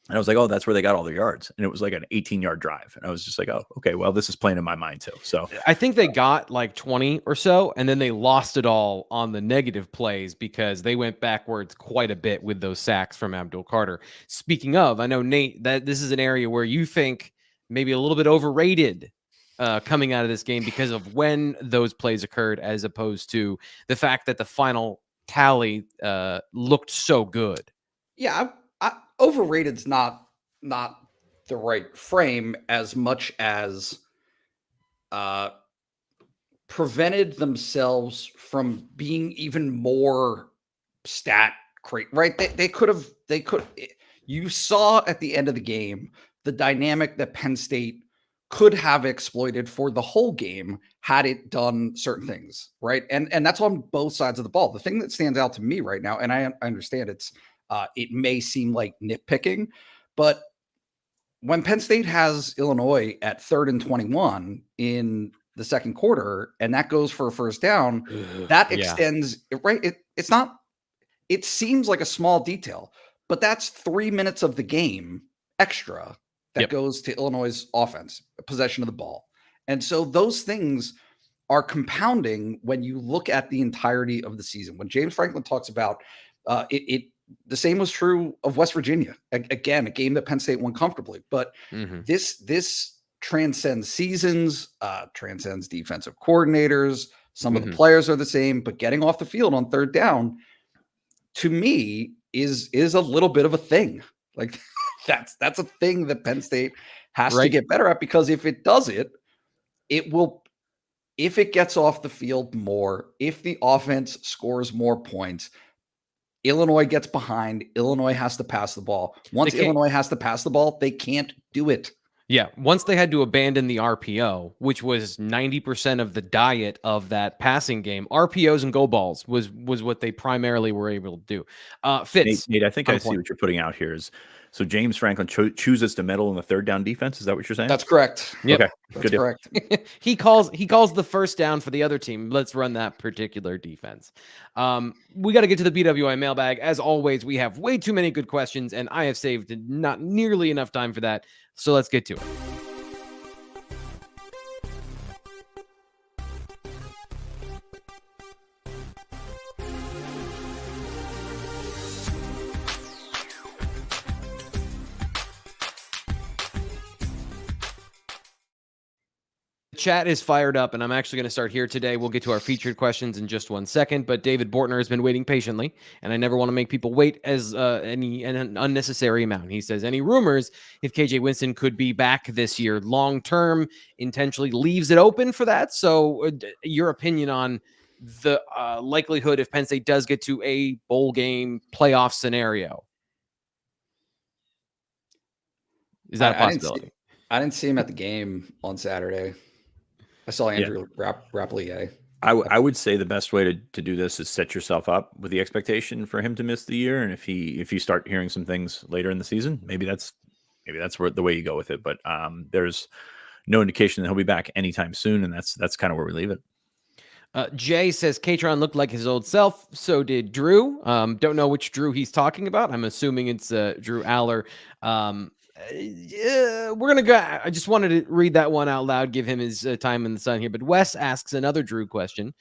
And I was like, oh, that's where they got all their yards. And it was like an 18-yard drive. And I was just like, oh, okay, well, this is playing in my mind too. So I think they got like 20 or so, and then they lost it all on the negative plays because they went backwards quite a bit with those sacks from Abdul Carter. Speaking of, I know, Nate, that this is an area where you think maybe a little bit overrated coming out of this game because of when those plays occurred, as opposed to the fact that the final tally looked so good. Yeah, overrated's not the right frame as much as prevented themselves from being even more stat crate, right? They could. You saw at the end of the game the dynamic that Penn State could have exploited for the whole game had it done certain things, right? And that's on both sides of the ball. The thing that stands out to me right now, and I understand it may seem like nitpicking, but when Penn State has Illinois at 3rd and 21 in the second quarter, and that goes for a first down, that extends, right? It's not, it seems like a small detail, but that's 3 minutes of the game extra that goes to Illinois' offense, possession of the ball. And so those things are compounding when you look at the entirety of the season. When James Franklin talks about the same was true of West Virginia. Again, a game that Penn State won comfortably, but this transcends seasons, transcends defensive coordinators. Some of the players are the same, but getting off the field on 3rd down, to me, is a little bit of a thing. Like that's a thing that Penn State has to get better at, because if it does it will, if it gets off the field more, if the offense scores more points, Illinois gets behind. Illinois has to pass the ball. Once Illinois has to pass the ball, they can't do it. Yeah. Once they had to abandon the RPO, which was 90% of the diet of that passing game, RPOs and go balls was what they primarily were able to do. Fitz, Nate, I think I see what you're putting out here is, so James Franklin chooses to meddle in the 3rd down defense. Is that what you're saying? That's correct. Yep. Okay. That's correct. he calls the first down for the other team. Let's run that particular defense. We got to get to the BWI mailbag. As always, we have way too many good questions, and I have saved not nearly enough time for that. So let's get to it. Chat is fired up, and I'm actually going to start here today. We'll get to our featured questions in just 1 second, but David Bortner has been waiting patiently, and I never want to make people wait as an unnecessary amount. He says, any rumors if KJ Winston could be back this year long term, intentionally leaves it open for that. So your opinion on the likelihood if Penn State does get to a bowl game playoff scenario? Is that a possibility? I didn't see him at the game on Saturday. I saw Andrew Rapplier. I would say the best way to do this is set yourself up with the expectation for him to miss the year, and if you start hearing some things later in the season, maybe that's where the way you go with it. But there's no indication that he'll be back anytime soon, and that's kind of where we leave it. Jay says Katron looked like his old self. So did Drew. Don't know which Drew he's talking about. I'm assuming it's Drew Aller. We're going to go. I just wanted to read that one out loud, give him his time in the sun here. But Wes asks another Drew question.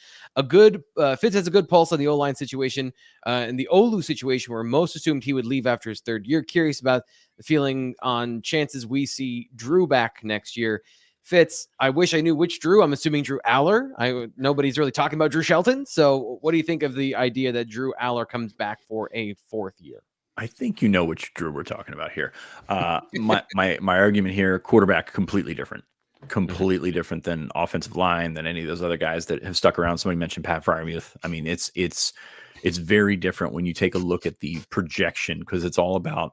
Fitz has a good pulse on the O-line situation and the Olu situation where most assumed he would leave after his 3rd year. Curious about the feeling on chances we see Drew back next year. Fitz, I wish I knew which Drew. I'm assuming Drew Aller. Nobody's really talking about Drew Shelton. So what do you think of the idea that Drew Aller comes back for a 4th year? I think you know which Drew we're talking about here. My argument here, quarterback, completely different than offensive line, than any of those other guys that have stuck around. Somebody mentioned Pat Fryermuth. I mean, it's very different when you take a look at the projection, because it's all about,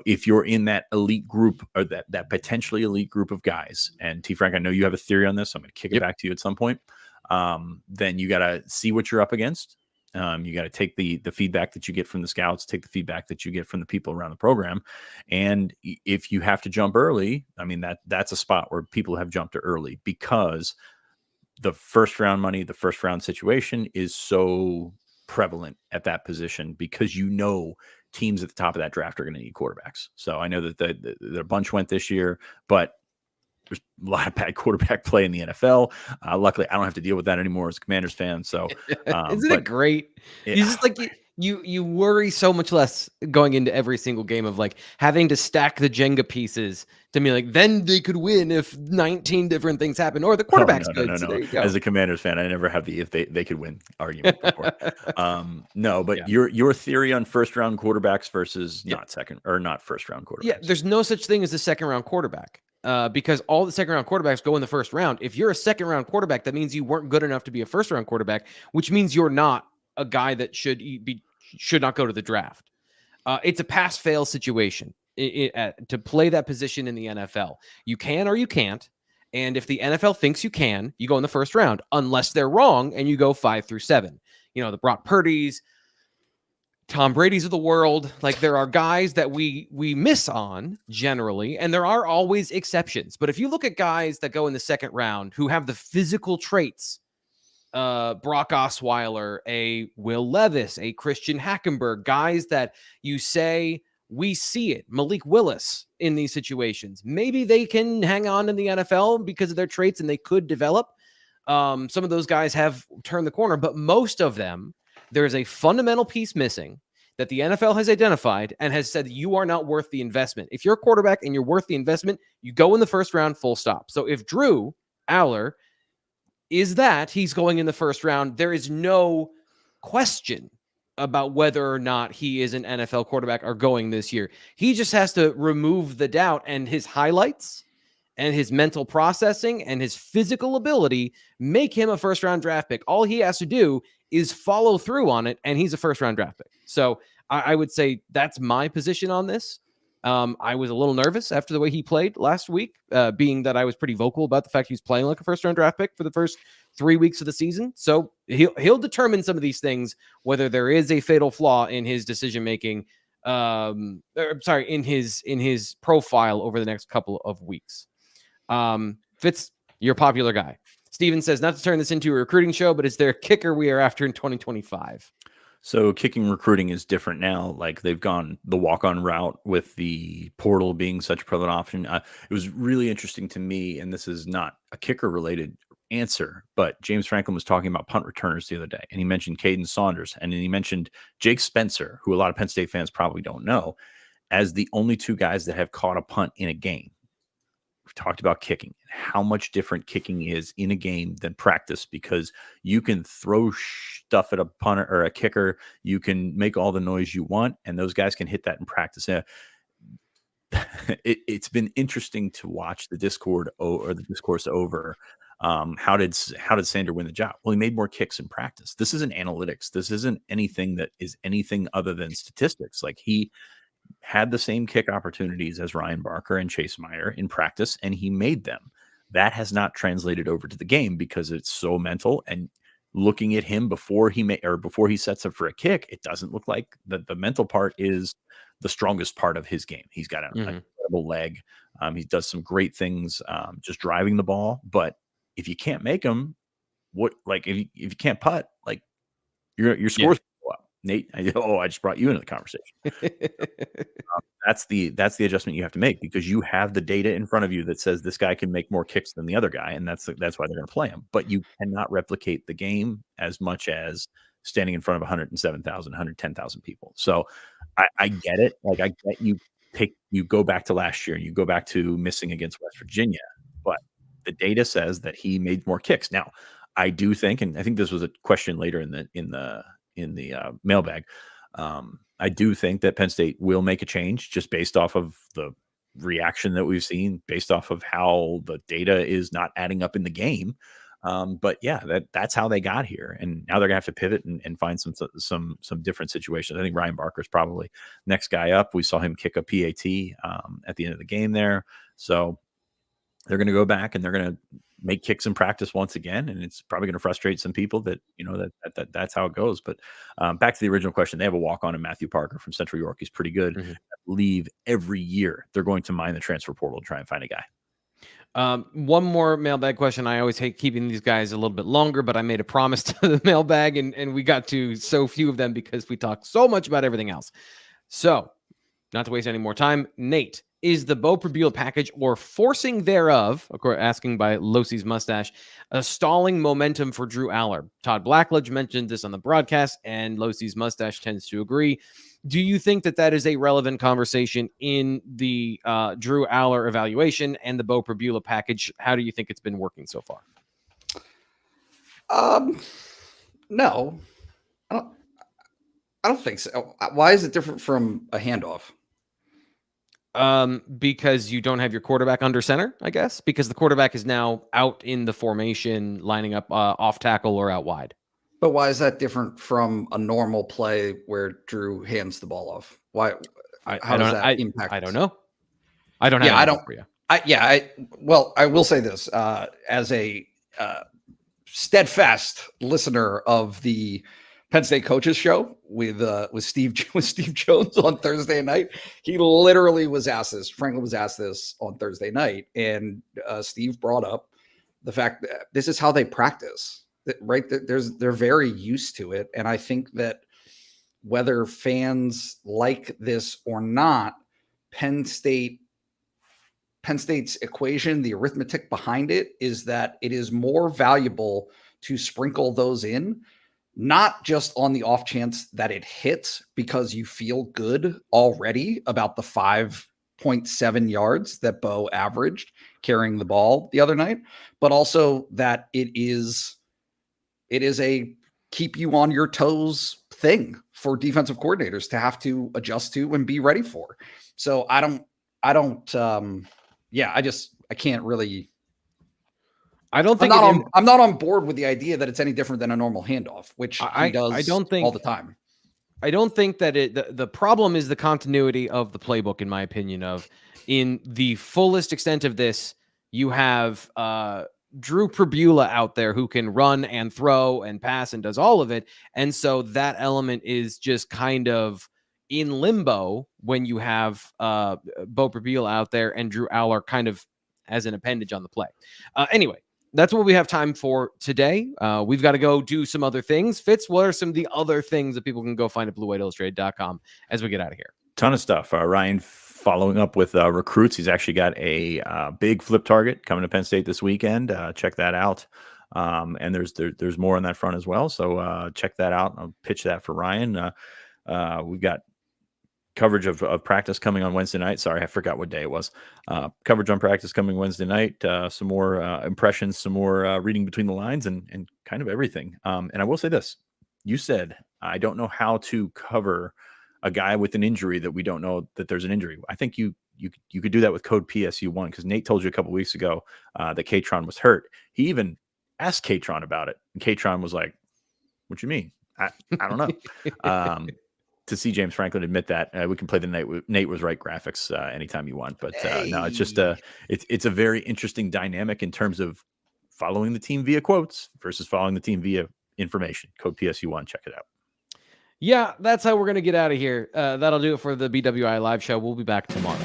if you're in that elite group, or that potentially elite group of guys. And T. Frank, I know you have a theory on this, so I'm going to kick it back to you at some point. Then you got to see what you're up against. You got to take the feedback that you get from the scouts, take the feedback that you get from the people around the program. And if you have to jump early, I mean, that's a spot where people have jumped early, because the first round money, the first round situation is so prevalent at that position, because teams at the top of that draft are going to need quarterbacks. So I know that the bunch went this year, but there's a lot of bad quarterback play in the NFL. Luckily, I don't have to deal with that anymore as a Commanders fan. So, isn't it great? You just you worry so much less going into every single game of like having to stack the Jenga pieces to be like, then they could win if 19 different things happen, or the quarterback's good. So there you go. As a Commanders fan, I never have the if they could win argument before. No, but your theory on first round quarterbacks versus not first round quarterbacks. Yeah, there's no such thing as a second round quarterback. Because all the second round quarterbacks go in the first round. If you're a second round quarterback, that means you weren't good enough to be a first round quarterback, which means you're not a guy that should not go to the draft. It's a pass fail situation to play that position in the NFL. You can or you can't. And if the NFL thinks you can, you go in the first round, unless they're wrong and you go 5 through 7. You know, the Brock Purdy's, Tom Brady's of the world. Like, there are guys that we miss on generally, and there are always exceptions. But if you look at guys that go in the second round who have the physical traits, Brock Osweiler, a Will Levis, a Christian Hackenberg, guys that you say, we see it, Malik Willis in these situations, maybe they can hang on in the NFL because of their traits and they could develop. Some of those guys have turned the corner, but most of them, there's a fundamental piece missing that the NFL has identified and has said you are not worth the investment. If you're a quarterback and you're worth the investment, you go in the first round, full stop. So if Drew Aller is that, he's going in the first round, there is no question about whether or not he is an NFL quarterback or going this year. He just has to remove the doubt, and his highlights and his mental processing and his physical ability make him a first-round draft pick. All he has to do is follow through on it, and he's a first-round draft pick. So I would say that's my position on this. I was a little nervous after the way he played last week, being that I was pretty vocal about the fact he was playing like a first-round draft pick for the first 3 weeks of the season. So he'll determine some of these things, whether there is a fatal flaw in his decision-making, in his profile over the next couple of weeks. Fitz, you're a popular guy. Steven says, not to turn this into a recruiting show, but is there a kicker we are after in 2025? So kicking recruiting is different now. Like, they've gone the walk-on route with the portal being such a prevalent option. It was really interesting to me, and this is not a kicker-related answer, but James Franklin was talking about punt returners the other day, and he mentioned Caden Saunders, and then he mentioned Jake Spencer, who a lot of Penn State fans probably don't know, as the only two guys that have caught a punt in a game. We've talked about kicking and how much different kicking is in a game than practice, because you can throw stuff at a punter or a kicker. You can make all the noise you want, and those guys can hit that in practice. It's been interesting to watch the discourse over how did Sander win the job? Well, he made more kicks in practice. This isn't analytics. This isn't anything that is anything other than statistics. Like, he had the same kick opportunities as Ryan Barker and Chase Meyer in practice, and he made them. That has not translated over to the game because it's so mental. And looking at him before he sets up for a kick, it doesn't look like the mental part is the strongest part of his game. He's got an incredible leg. He does some great things just driving the ball. But if you can't make them, if you can't putt, like, your scores go up. Nate, I just brought you into the conversation. That's the adjustment you have to make, because you have the data in front of you that says this guy can make more kicks than the other guy, and that's why they're going to play him. But you cannot replicate the game as much as standing in front of 107,000, 110,000 people. So I get it. Like, I get you go back to last year and you go back to missing against West Virginia, but the data says that he made more kicks. Now, I do think, and I think this was a question later in the mailbag. I do think that Penn State will make a change just based off of the reaction that we've seen, based off of how the data is not adding up in the game. But yeah, that's how they got here, and now they're gonna have to pivot and find some different situations. I think Ryan Barker is probably next guy up. We saw him kick a PAT at the end of the game there, so they're going to go back and they're going to make kicks in practice once again, and it's probably going to frustrate some people that that's how it goes. But back to the original question, they have a walk-on in Matthew Parker from Central York. He's pretty good. I believe every year they're going to mine the transfer portal to try and find a guy. One more mailbag question. I always hate keeping these guys a little bit longer, but I made a promise to the mailbag, and we got to so few of them because we talked so much about everything else. So, not to waste any more time, Nate, is the Bo Prabula package or forcing thereof, of course, asking by Losey's mustache, a stalling momentum for Drew Aller? Todd Blackledge mentioned this on the broadcast, and Losey's mustache tends to agree. Do you think that that is a relevant conversation in the Drew Aller evaluation and the Bo Prabula package? How do you think it's been working so far? No, I don't think so. Why is it different from a handoff? Because you don't have your quarterback under center, I guess, because the quarterback is now out in the formation, lining up off tackle or out wide. But why is that different from a normal play where Drew hands the ball off? Why? How does that impact? I don't know. I don't have. Yeah, I don't. For you. Well, I will say this as a steadfast listener of the Penn State Coaches Show with Steve Jones on Thursday night. He literally was asked this. Franklin was asked this on Thursday night, and Steve brought up the fact that this is how they practice. Right? They're very used to it, and I think that whether fans like this or not, Penn State's equation, the arithmetic behind it, is that it is more valuable to sprinkle those in, not just on the off chance that it hits because you feel good already about the 5.7 yards that Bo averaged carrying the ball the other night, but also that it is a keep you on your toes thing for defensive coordinators to have to adjust to and be ready for. So I can't really. I don't think I'm not on board with the idea that it's any different than a normal handoff, which he does all the time. I don't think that the problem is the continuity of the playbook, in my opinion. In the fullest extent of this, you have Drew Prabula out there who can run and throw and pass and does all of it, and so that element is just kind of in limbo when you have Bo Prabula out there and Drew Aller kind of as an appendage on the play. Anyway, that's what we have time for today. We've got to go do some other things. Fitz, what are some of the other things that people can go find at BlueWhiteIllustrated.com as we get out of here? Ton of stuff. Ryan following up with recruits. He's actually got a big flip target coming to Penn State this weekend. Check that out. And there's more on that front as well. So check that out. I'll pitch that for Ryan. We've got coverage of practice coming on Wednesday night. Sorry, I forgot what day it was. Coverage on practice coming Wednesday night. Some more impressions, some more reading between the lines, and kind of everything. And I will say this: you said I don't know how to cover a guy with an injury that we don't know that there's an injury. I think you could do that with code PSU1, because Nate told you a couple weeks ago that Katron was hurt. He even asked Katron about it, and Katron was like, "What you mean? I don't know." To see James Franklin admit that, we can play the Nate was right graphics anytime you want. But no, it's just it's a very interesting dynamic in terms of following the team via quotes versus following the team via information. Code PSU1, check it out. Yeah, that's how we're going to get out of here. That'll do it for the BWI Live Show. We'll be back tomorrow.